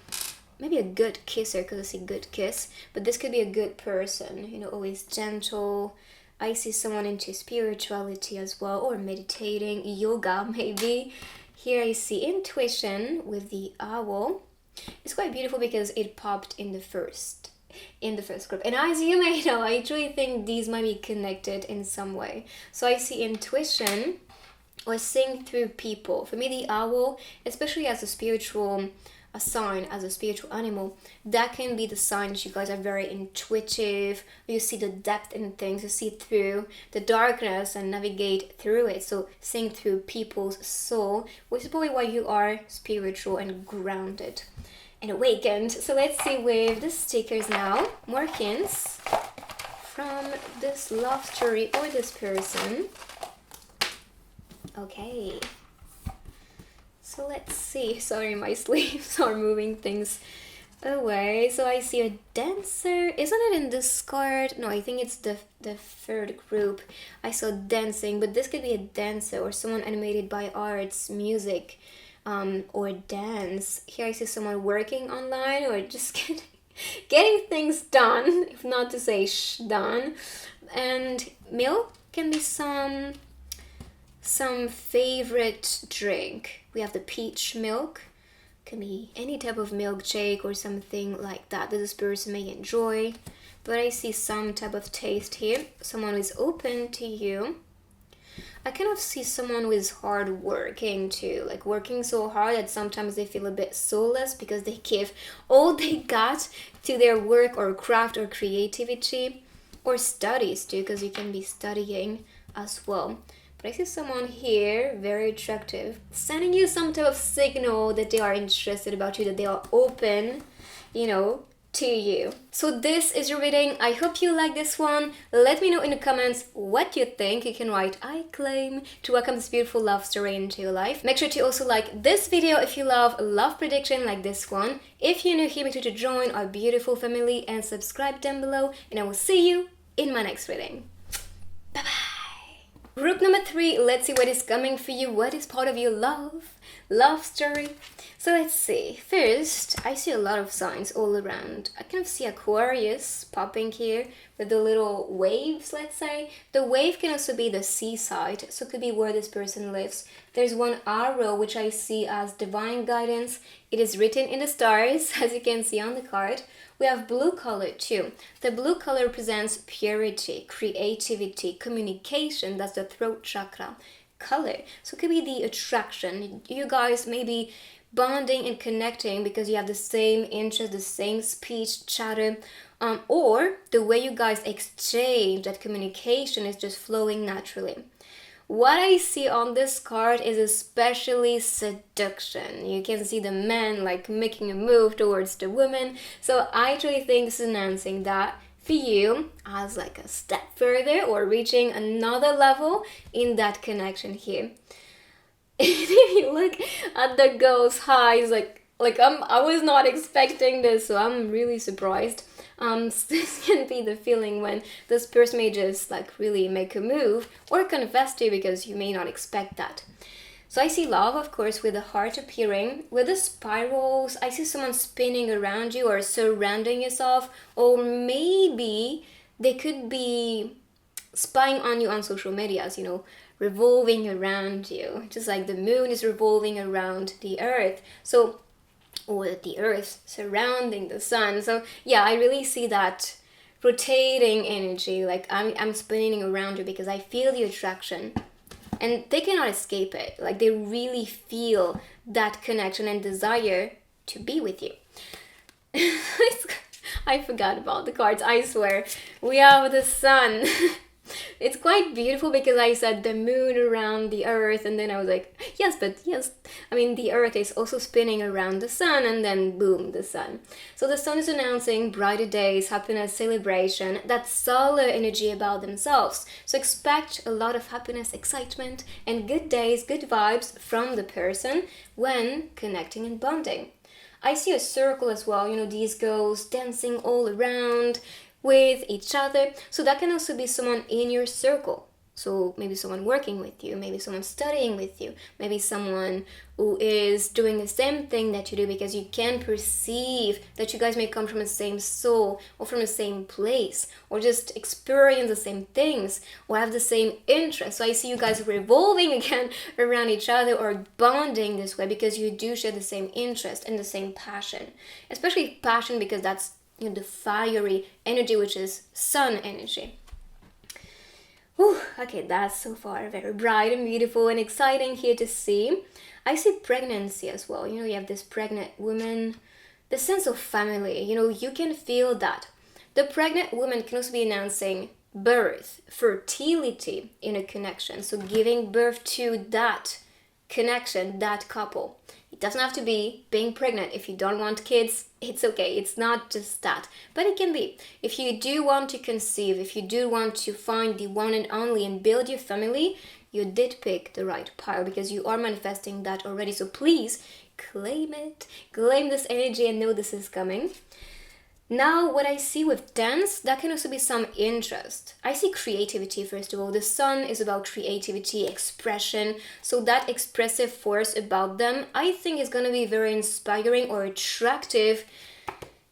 maybe a good kisser, because I see good kiss, but this could be a good person, you know, always gentle. I see someone into spirituality as well, or meditating, yoga maybe. Here I see intuition with the owl. It's quite beautiful because it popped in the first in the first group. And as you may know, I truly think these might be connected in some way. So I see intuition or seeing through people. For me, the owl, especially as a spiritual a sign, as a spiritual animal, that can be the sign that you guys are very intuitive. You see the depth in things, you see through the darkness and navigate through it. So seeing through people's soul, which is probably why you are spiritual and grounded and awakened. So let's see with the stickers now, more hints from this love story or this person. Okay, so let's see. Sorry, my sleeves are moving things away. So I see a dancer. Isn't it in this card? No, I think it's the third group. I saw dancing, but this could be a dancer or someone animated by arts, music, or dance. Here I see someone working online or just getting things done, if not to say done. And milk can be some favorite drink. We have the peach milk, can be any type of milkshake or something like that this person may enjoy. But I see some type of taste here. Someone who is open to you. I kind of see someone who is hard working too, like working so hard that sometimes they feel a bit soulless because they give all they got to their work or craft or creativity or studies too, because you can be studying as well. But I see someone here, very attractive, sending you some type of signal that they are interested about you, that they are open, to you. So this is your reading. I hope you like this one. Let me know in the comments what you think. You can write, I claim to welcome this beautiful love story into your life. Make sure to also like this video if you love love prediction like this one. If you're new here, make sure to join our beautiful family and subscribe down below. And I will see you in my next reading. Bye-bye. Group number 3, let's see what is coming for you. What is part of your love story? So let's see. First, I see a lot of signs all around. I kind of see Aquarius popping here with the little waves, let's say. The wave can also be the seaside, so it could be where this person lives. There's one arrow which I see as divine guidance. It is written in the stars, as you can see on the card. We have blue color too. The blue color represents purity, creativity, communication. That's the throat chakra color. So it could be the attraction. You guys may be bonding and connecting because you have the same interest, the same speech, chatter, or the way you guys exchange, that communication is just flowing naturally. What I see on this card is especially seduction. You can see the man like making a move towards the woman. So I actually think this is announcing that for you as like a step further or reaching another level in that connection here. If you look at the girl's eyes, I was not expecting this, so I'm really surprised. This can be the feeling when this person may just really make a move or confess to you because you may not expect that. So I see love, of course, with the heart appearing. With the spirals, I see someone spinning around you or surrounding yourself, or maybe they could be spying on you on social medias, revolving around you, just like the moon is revolving around the earth. So, or the earth surrounding the sun. So yeah, I really see that rotating energy, like I'm spinning around you because I feel the attraction and they cannot escape it. Like they really feel that connection and desire to be with you. I forgot about the cards, I swear. We have the sun. It's quite beautiful because I said the moon around the earth, and then I was like, yes, the earth is also spinning around the sun, and then boom, the sun. So the sun is announcing brighter days, happiness, celebration, that solar energy about themselves. So expect a lot of happiness, excitement, and good days, good vibes from the person when connecting and bonding. I see a circle as well, these girls dancing all around with each other. So that can also be someone in your circle. So maybe someone working with you, maybe someone studying with you, maybe someone who is doing the same thing that you do, because you can perceive that you guys may come from the same soul or from the same place or just experience the same things or have the same interests. So I see you guys revolving again around each other or bonding this way because you do share the same interest and the same passion, especially passion because that's the fiery energy, which is sun energy. Whew, okay, that's so far very bright and beautiful and exciting here to see. I see pregnancy as well. You have this pregnant woman, the sense of family. You can feel that. The pregnant woman can also be announcing birth, fertility in a connection. So giving birth to that connection, that couple. It doesn't have to be being pregnant. If you don't want kids, it's okay. It's not just that. But it can be. If you do want to conceive, if you do want to find the one and only and build your family, you did pick the right pile because you are manifesting that already. So please claim it. Claim this energy and know this is coming. Now, what I see with dance, that can also be some interest. I see creativity, first of all. The sun is about creativity, expression. So that expressive force about them, I think is going to be very inspiring or attractive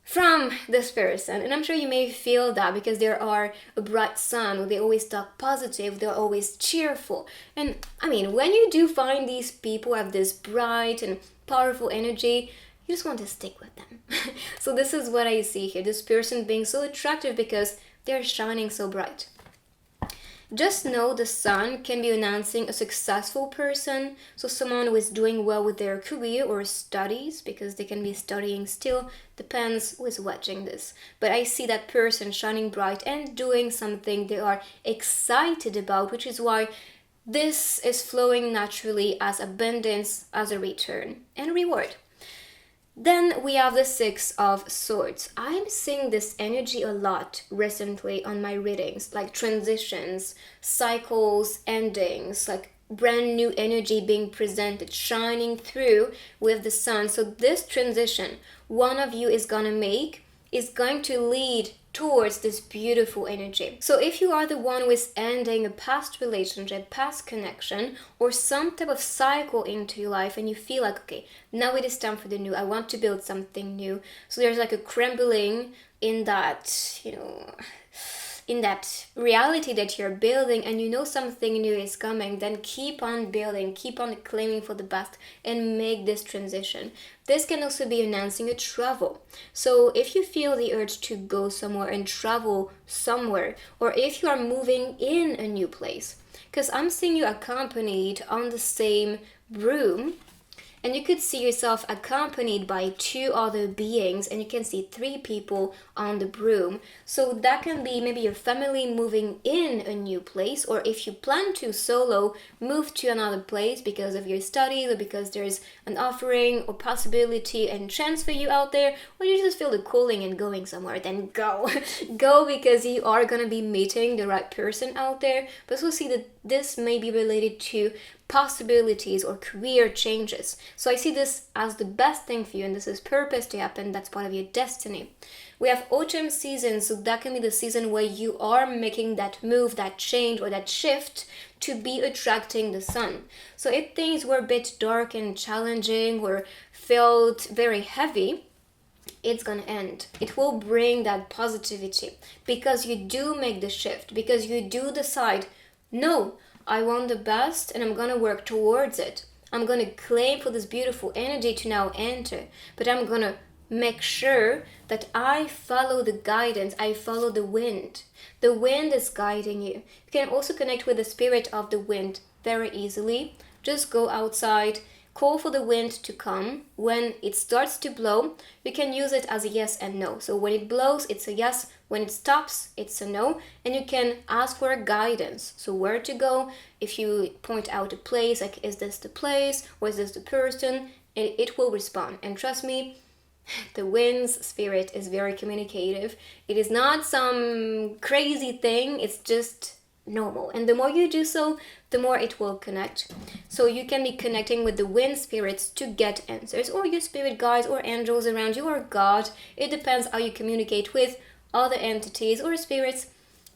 from this person. And I'm sure you may feel that because they are a bright sun, they always talk positive, they're always cheerful. And I mean, when you do find these people have this bright and powerful energy, you just want to stick with them. So this is what I see here, this person being so attractive because they're shining so bright. Just know the sun can be announcing a successful person, so someone who is doing well with their career or studies, because they can be studying still, depends who is watching this. But I see that person shining bright and doing something they are excited about, which is why this is flowing naturally as abundance, as a return and reward. Then we have the Six of Swords. I'm seeing this energy a lot recently on my readings, like transitions, cycles, endings, like brand new energy being presented, shining through with the sun. So this transition one of you is going to make is going to lead towards this beautiful energy. So if you are the one who is ending a past relationship, past connection, or some type of cycle into your life and you feel like, okay, now it is time for the new, I want to build something new. So there's like a crumbling in that, in that reality that you're building and something new is coming, then keep on building, keep on claiming for the best and make this transition. This can also be announcing a travel. So if you feel the urge to go somewhere and travel somewhere, or if you are moving in a new place, because I'm seeing you accompanied on the same broom, and you could see yourself accompanied by two other beings, and you can see three people on the broom. So that can be maybe your family moving in a new place, or if you plan to solo move to another place because of your studies, or because there's an offering or possibility and chance for you out there, or you just feel the calling and going somewhere, then go. Go, because you are going to be meeting the right person out there. But we'll see that this may be related to possibilities or career changes. So I see this as the best thing for you, and this is purpose to happen. That's part of your destiny. We have autumn season, so that can be the season where you are making that move, that change, or that shift to be attracting the sun. So if things were a bit dark and challenging or felt very heavy, it's gonna end. It will bring that positivity because you do make the shift, because you do decide, no, I want the best and I'm gonna work towards it. I'm gonna claim for this beautiful energy to now enter, but I'm gonna make sure that I follow the guidance, I follow the wind. The wind is guiding you. You can also connect with the spirit of the wind very easily. Just go outside, call for the wind to come. When it starts to blow, you can use it as a yes and no. So when it blows, it's a yes. When it stops, it's a no. And you can ask for guidance. So where to go, if you point out a place, like is this the place, or is this the person, it will respond. And trust me, the wind's spirit is very communicative. It is not some crazy thing, it's just normal. And the more you do so, the more it will connect. So you can be connecting with the wind spirits to get answers, or your spirit guides or angels around you, or God. It depends how you communicate with other entities or spirits.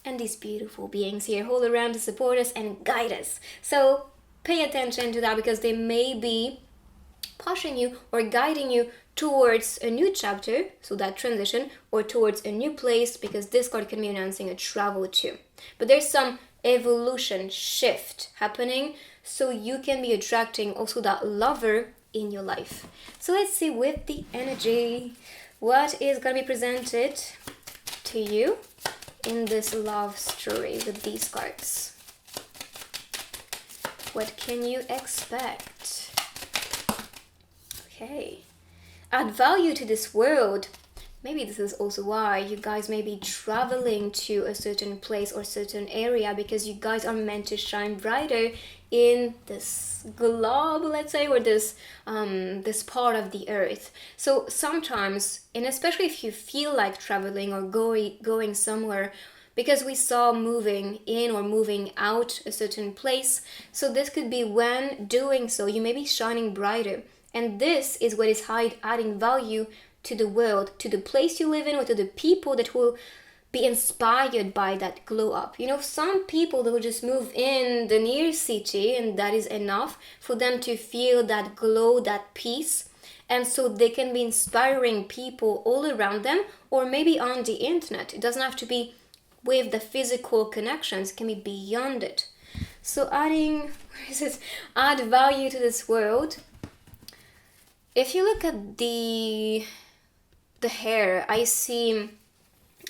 And these beautiful beings here hold around to support us and guide us. So pay attention to that, because they may be pushing you or guiding you towards a new chapter, so that transition, or towards a new place, because this card can be announcing a travel too. But there's some evolution shift happening, so you can be attracting also that lover in your life. So let's see with the energy. what is going to be presented to you in this love story with these cards? What can you expect? Okay. Add value to this world. Maybe this is also why you guys may be traveling to a certain place or certain area, because you guys are meant to shine brighter in this globe, let's say, or this part of the earth. So sometimes, and especially if you feel like traveling or going somewhere, because we saw moving in or moving out a certain place, so this could be when doing so you may be shining brighter, and this is what is adding value to the world, to the place you live in, or to the people that will be inspired by that glow up. You know, some people, they will just move in the near city and that is enough for them to feel that glow, that peace. And so they can be inspiring people all around them, or maybe on the internet. It doesn't have to be with the physical connections, it can be beyond it. So add value to this world. If you look at the hair, I see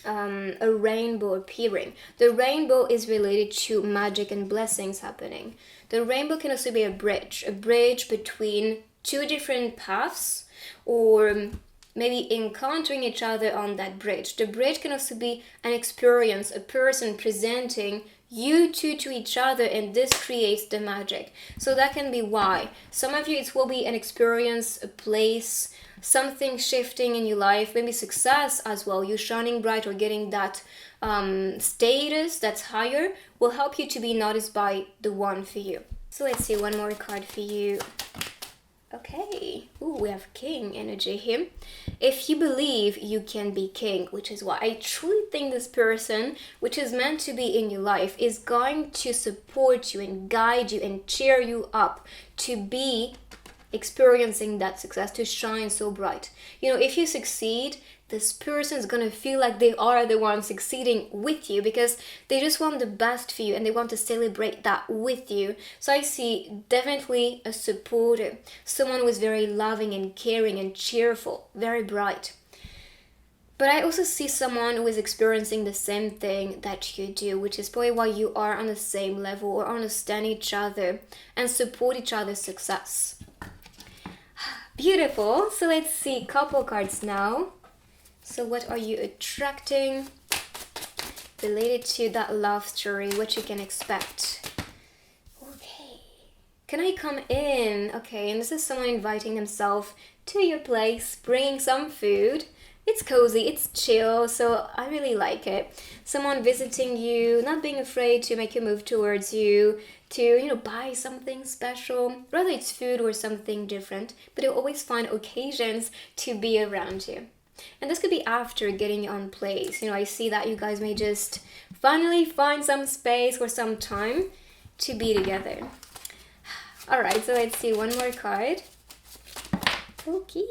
a rainbow appearing. The rainbow is related to magic and blessings happening. The rainbow can also be a bridge between two different paths, or maybe encountering each other on that bridge. The bridge can also be an experience, a person presenting you two to each other, and this creates the magic. So that can be why. Some of you, it will be an experience, a place, something shifting in your life, maybe success as well. You shining bright or getting that status that's higher will help you to be noticed by the one for you. So let's see one more card for you. Okay, ooh, we have king energy here. If you believe you can be king, which is why I truly think this person, which is meant to be in your life, is going to support you and guide you and cheer you up to be experiencing that success, to shine so bright. You know, if you succeed, this person is going to feel like they are the one succeeding with you, because they just want the best for you and they want to celebrate that with you. So I see definitely a supporter, someone who is very loving and caring and cheerful, very bright. But I also see someone who is experiencing the same thing that you do, which is probably why you are on the same level or understand each other and support each other's success. Beautiful. So let's see couple cards now. So what are you attracting related to that love story, what you can expect? Okay. Can I come in? Okay, and this is someone inviting themselves to your place, bringing some food. It's cozy, it's chill, so I really like it. Someone visiting you, not being afraid to make a move towards you, to, buy something special, whether it's food or something different, but you'll always find occasions to be around you. And this could be after getting your own place. I see that you guys may just finally find some space or some time to be together. Alright, so let's see one more card. Okay,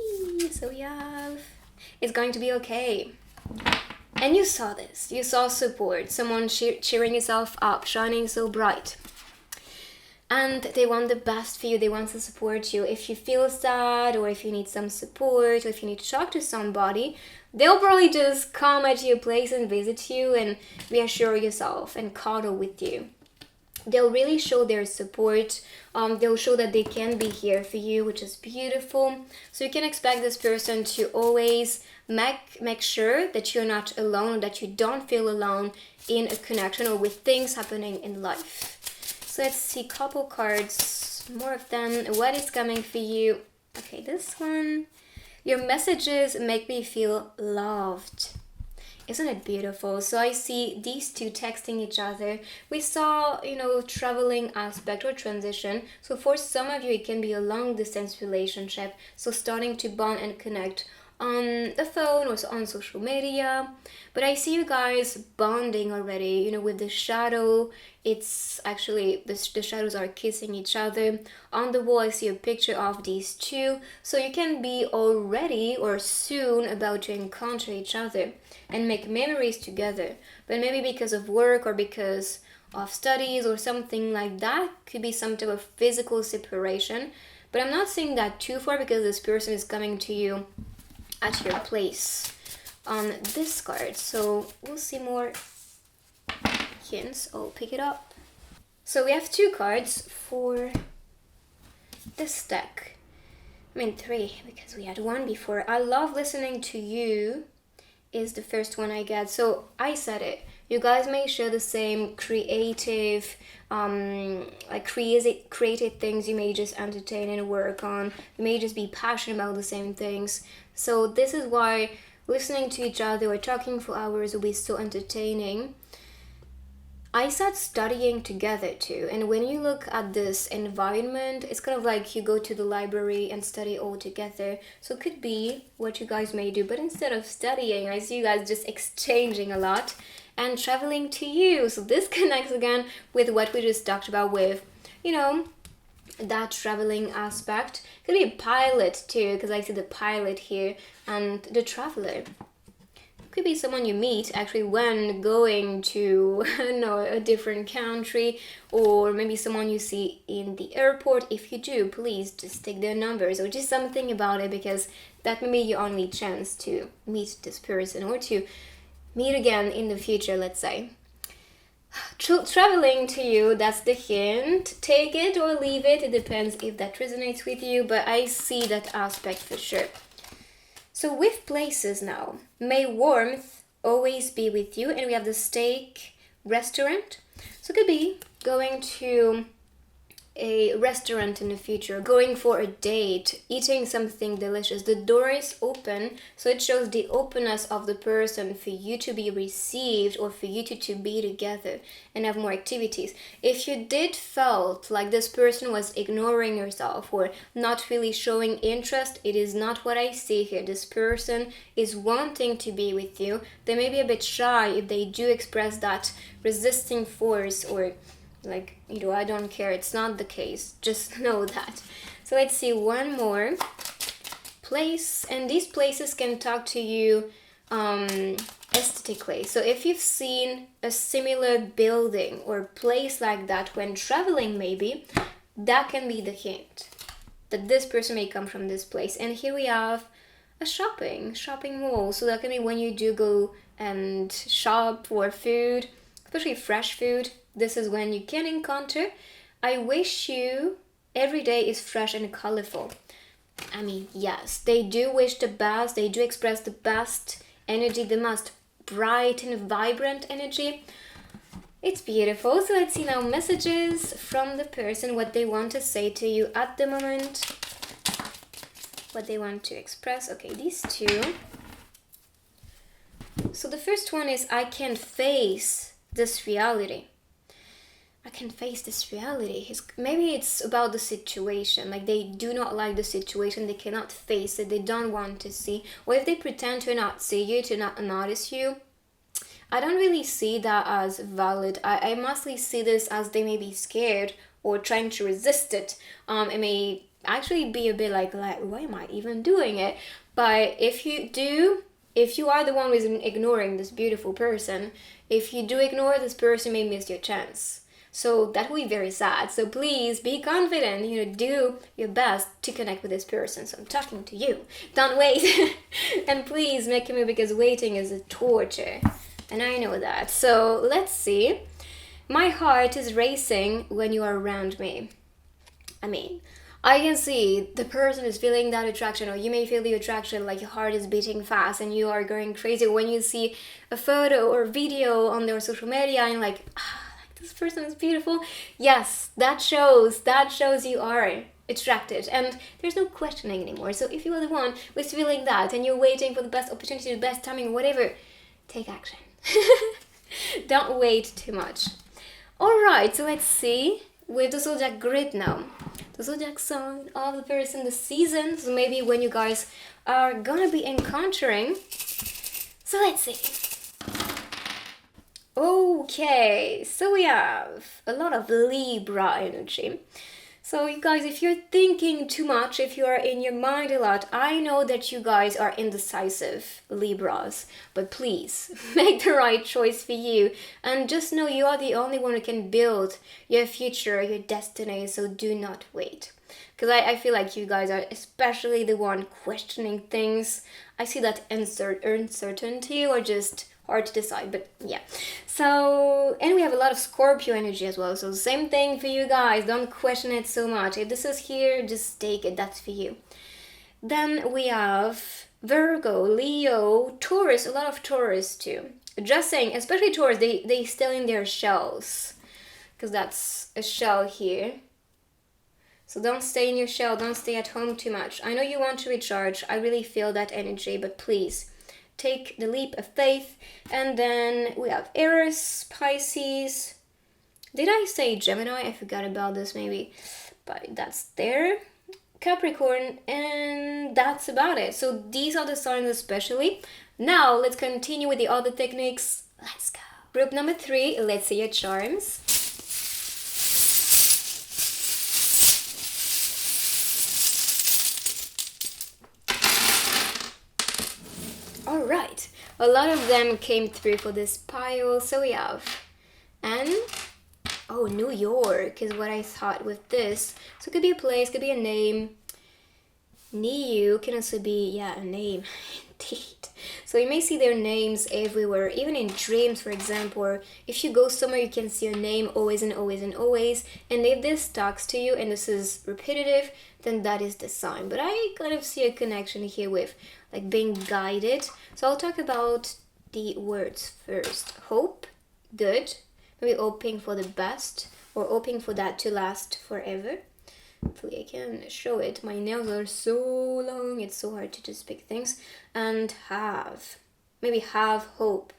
so we have... It's going to be okay. And you saw this. You saw support. Someone cheering yourself up, shining so bright. And they want the best for you. They want to support you. If you feel sad, or if you need some support, or if you need to talk to somebody, they'll probably just come at your place and visit you and reassure yourself and cuddle with you. They'll really show their support. They'll show that they can be here for you, which is beautiful. So you can expect this person to always make sure that you're not alone, that you don't feel alone in a connection or with things happening in life. So let's see couple cards, more of them. What is coming for you? Okay, this one. Your messages make me feel loved. Isn't it beautiful? So I see these two texting each other. We saw, traveling aspect or transition. So for some of you, it can be a long distance relationship. So starting to bond and connect on the phone or on social media. But I see you guys bonding already, with the shadow. It's actually, the shadows are kissing each other. On the wall, I see a picture of these two. So you can be already or soon about to encounter each other and make memories together. But maybe because of work or because of studies or something like that, could be some type of physical separation. But I'm not seeing that too far, because this person is coming to you at your place on this card. So we'll see more hints. I'll pick it up. So we have 2 cards for this deck. I mean 3 because we had 1 before. I love listening to you is the first one I get. So I said it. You guys may share the same creative, like creative things you may just entertain and work on. You may just be passionate about the same things. So this is why listening to each other or talking for hours will be so entertaining. I started studying together too, and when you look at this environment, it's kind of like you go to the library and study all together. So it could be what you guys may do, but instead of studying, I see you guys just exchanging a lot and traveling to you. So this connects again with what we just talked about with, you know, that traveling aspect. Could be a pilot too, because I see the pilot here and the traveler. Could be someone you meet actually when going to a different country, or maybe someone you see in the airport. If you do, please just take their numbers or just something about it, because that may be your only chance to meet this person or to meet again in the future, let's say. Traveling to you, that's the hint. Take it or leave it. It depends if that resonates with you, but I see that aspect for sure. So with places now, may warmth always be with you, and we have the steak restaurant. So it could be going to a restaurant in the future, going for a date, eating something delicious. The door is open, so it shows the openness of the person for you to be received or for you to be together and have more activities. If you did felt like this person was ignoring yourself or not really showing interest, it is not what I see here. This person is wanting to be with you. They may be a bit shy if they do express that resisting force or like, I don't care. It's not the case. Just know that. So let's see one more place. And these places can talk to you aesthetically. So if you've seen a similar building or place like that when traveling maybe, that can be the hint that this person may come from this place. And here we have a shopping mall. So that can be when you do go and shop for food, especially fresh food. This is when you can encounter. I wish you every day is fresh and colorful. I mean, yes, they do wish the best. They do express the best energy, the most bright and vibrant energy. It's beautiful. So let's see now messages from the person, what they want to say to you at the moment, what they want to express. Okay, these 2. So the first one is, I can face this reality. I can face this reality. Maybe it's about the situation. Like they do not like the situation. They cannot face it. They don't want to see. Or if they pretend to not see you, to not notice you, I don't really see that as valid. I mostly see this as they may be scared or trying to resist it. It may actually be a bit like why am I even doing it? But if you are the one who is ignoring this beautiful person, if you do ignore this person, may miss your chance. So that will be very sad. So please be confident, do your best to connect with this person. So I'm talking to you. Don't wait. And please make a move, because waiting is a torture. And I know that. So let's see. My heart is racing when you are around me. I mean, I can see the person is feeling that attraction, or you may feel the attraction, like your heart is beating fast and you are going crazy when you see a photo or video on their social media and like, this person is beautiful. Yes, that shows you are attracted, and there's no questioning anymore. So if you are the one who's feeling that and you're waiting for the best opportunity, the best timing, whatever, take action. Don't wait too much. Alright, so let's see with the zodiac grid now. The zodiac sign of the person, the season, so maybe when you guys are gonna be encountering. So let's see. Okay, so we have a lot of Libra energy. So you guys, if you're thinking too much, if you are in your mind a lot, I know that you guys are indecisive Libras, but please make the right choice for you, and just know you are the only one who can build your future, your destiny, so do not wait. Because I feel like you guys are especially the one questioning things. I see that uncertainty or just hard to decide, but yeah. So, and we have a lot of Scorpio energy as well, so same thing for you guys. Don't question it so much. If this is here, just take it. That's for you. Then we have Virgo, Leo, Taurus, a lot of Taurus too. Just saying, especially Taurus, they still in their shells, because that's a shell here. So don't stay in your shell, don't stay at home too much. I know you want to recharge, I really feel that energy, but please take the leap of faith. And then we have Aries, Pisces. Did I say Gemini? I forgot about this maybe, but that's there. Capricorn, and that's about it. So these are the signs especially. Now let's continue with the other techniques. Let's go. Group number 3, let's see your charms. Alright, a lot of them came through for this pile. So we have New York is what I thought with this. So it could be a place, could be a name. Niu can also be, a name, indeed. So you may see their names everywhere, even in dreams, for example, or if you go somewhere you can see a name always and always and always. And if this talks to you and this is repetitive, then that is the sign. But I kind of see a connection here with like being guided. So I'll talk about the words first. Hope, good, maybe hoping for the best or hoping for that to last forever. Hopefully I can show it. My nails are so long, it's so hard to just pick things. And maybe have hope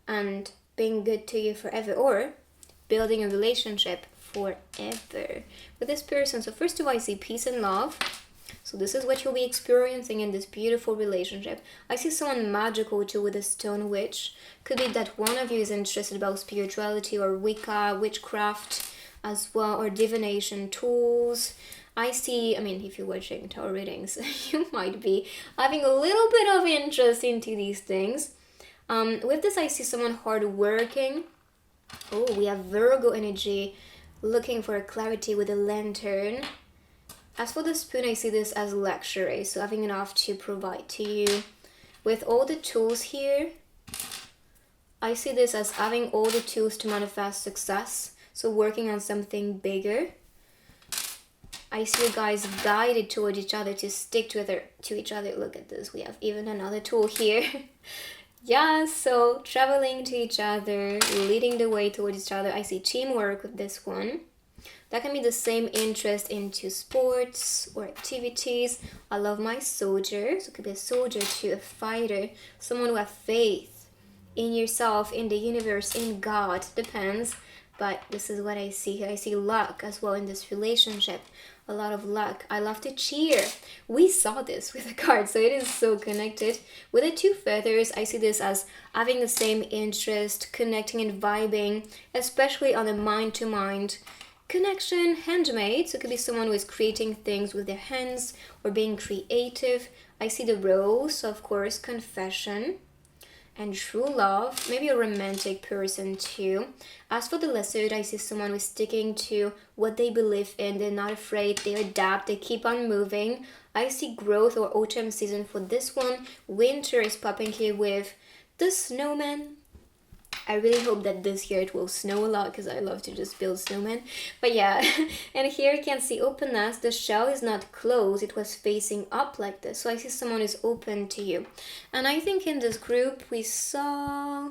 and being good to you forever, or building a relationship forever with this person. So first of all, I see peace and love. So this is what you'll be experiencing in this beautiful relationship. I see someone magical too with a stone witch. Could be that one of you is interested about spirituality or Wicca, witchcraft as well, or divination tools. I see, if you're watching tarot readings, you might be having a little bit of interest into these things. With this, I see someone hardworking. Oh, we have Virgo energy, looking for clarity with a lantern. As for the spoon, I see this as luxury, so having enough to provide to you. With all the tools here, I see this as having all the tools to manifest success, so working on something bigger. I see you guys guided toward each other to stick to each other. Look at this, we have even another tool here. Yeah, so traveling to each other, leading the way toward each other. I see teamwork with this one. That can be the same interest into sports or activities. I love my soldier. So it could be a soldier to a fighter. Someone who has faith in yourself, in the universe, in God. Depends. But this is what I see here. I see luck as well in this relationship. A lot of luck. I love to cheer. We saw this with the card, so it is so connected. With the 2 feathers, I see this as having the same interest, connecting and vibing, especially on a mind-to-mind connection. Handmade, so it could be someone who is creating things with their hands or being creative. I see the rose, so of course, confession and true love, maybe a romantic person too. As for the lesser, I see someone who's sticking to what they believe in. They're not afraid, they adapt, they keep on moving. I see growth or autumn season for this one. Winter is popping here with the snowman. I really hope that this year it will snow a lot, because I love to just build snowmen. But yeah, and here you can see openness. The shell is not closed, it was facing up like this. So I see someone is open to you. And I think in this group we saw...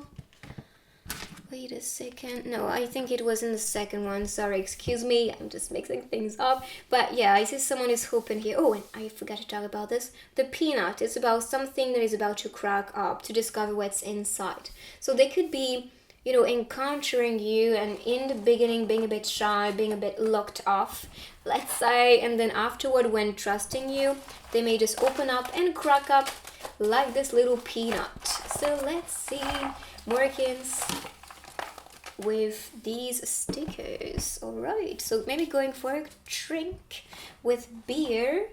Wait a second. No, I think it was in the second one. Sorry, excuse me. I'm just mixing things up. But yeah, I see someone is open here. Oh, and I forgot to talk about this. The peanut is about something that is about to crack up, to discover what's inside. So they could be, encountering you, and in the beginning being a bit shy, being a bit locked off, let's say. And then afterward, when trusting you, they may just open up and crack up like this little peanut. So let's see. More hints. with these stickers. All right, so maybe going for a drink with beer.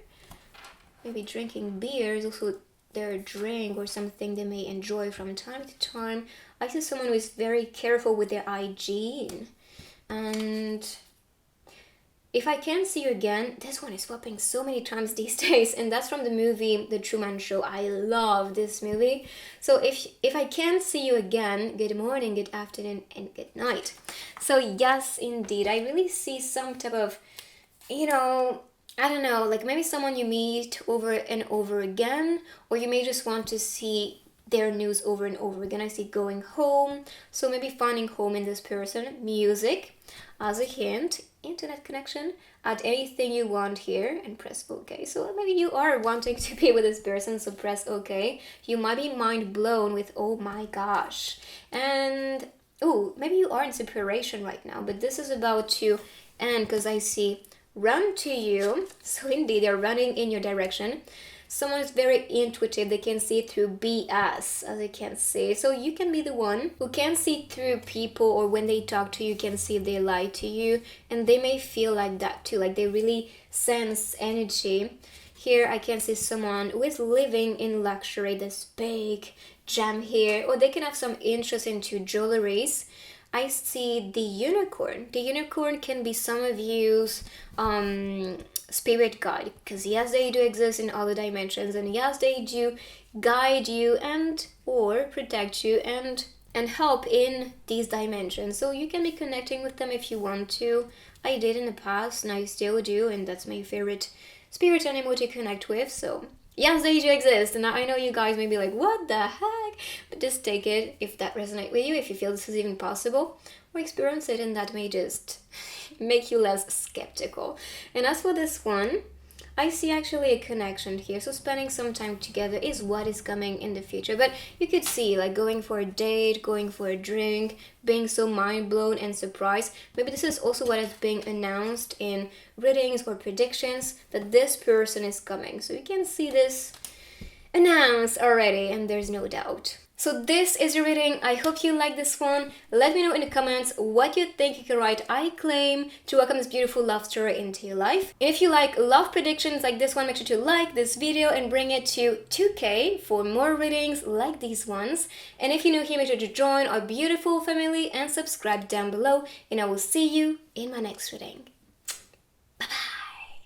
Maybe drinking beer is also their drink or something they may enjoy from time to time. I see someone who is very careful with their hygiene. And if I can see you again, this one is popping so many times these days, and that's from the movie The Truman Show. I love this movie. So if I can see you again, good morning, good afternoon, and good night. So yes, indeed, I really see some type of, I don't know, like maybe someone you meet over and over again, or you may just want to see their news over and over again. I see going home, so maybe finding home in this person. Music, as a hint, internet connection, add anything you want here and press OK. So maybe you are wanting to be with this person, so press OK. You might be mind blown with oh my gosh. And oh, maybe you are in separation right now, but this is about to end because I see run to you. So indeed, they're running in your direction. Someone is very intuitive. They can see through BS, as I can say. So you can be the one who can see through people, or when they talk to you, can see if they lie to you. And they may feel like that too, like they really sense energy. Here I can see someone who is living in luxury, this big gem here, or they can have some interest into jewelries. I see the unicorn. The unicorn can be some of you's spirit guide, because yes, they do exist in other dimensions, and yes, they do guide you and or protect you and help in these dimensions. So you can be connecting with them if you want to. I did in the past, and I still do, and that's my favorite spirit animal to connect with. So yes, they do exist, and I know you guys may be like, what the heck? But just take it if that resonates with you, if you feel this is even possible, or experience it, and that may just make you less skeptical. And as for this one, I see actually a connection here. So spending some time together is what is coming in the future. But you could see like going for a date, going for a drink, being so mind blown and surprised. Maybe this is also what is being announced in readings or predictions, that this person is coming. So you can see this announced already, and there's no doubt. So this is your reading. I hope you like this one. Let me know in the comments what you think. You can write I claim to welcome this beautiful love story into your life. And if you like love predictions like this one, make sure to like this video and bring it to 2K for more readings like these ones. And if you're new here, make sure to join our beautiful family and subscribe down below. And I will see you in my next reading.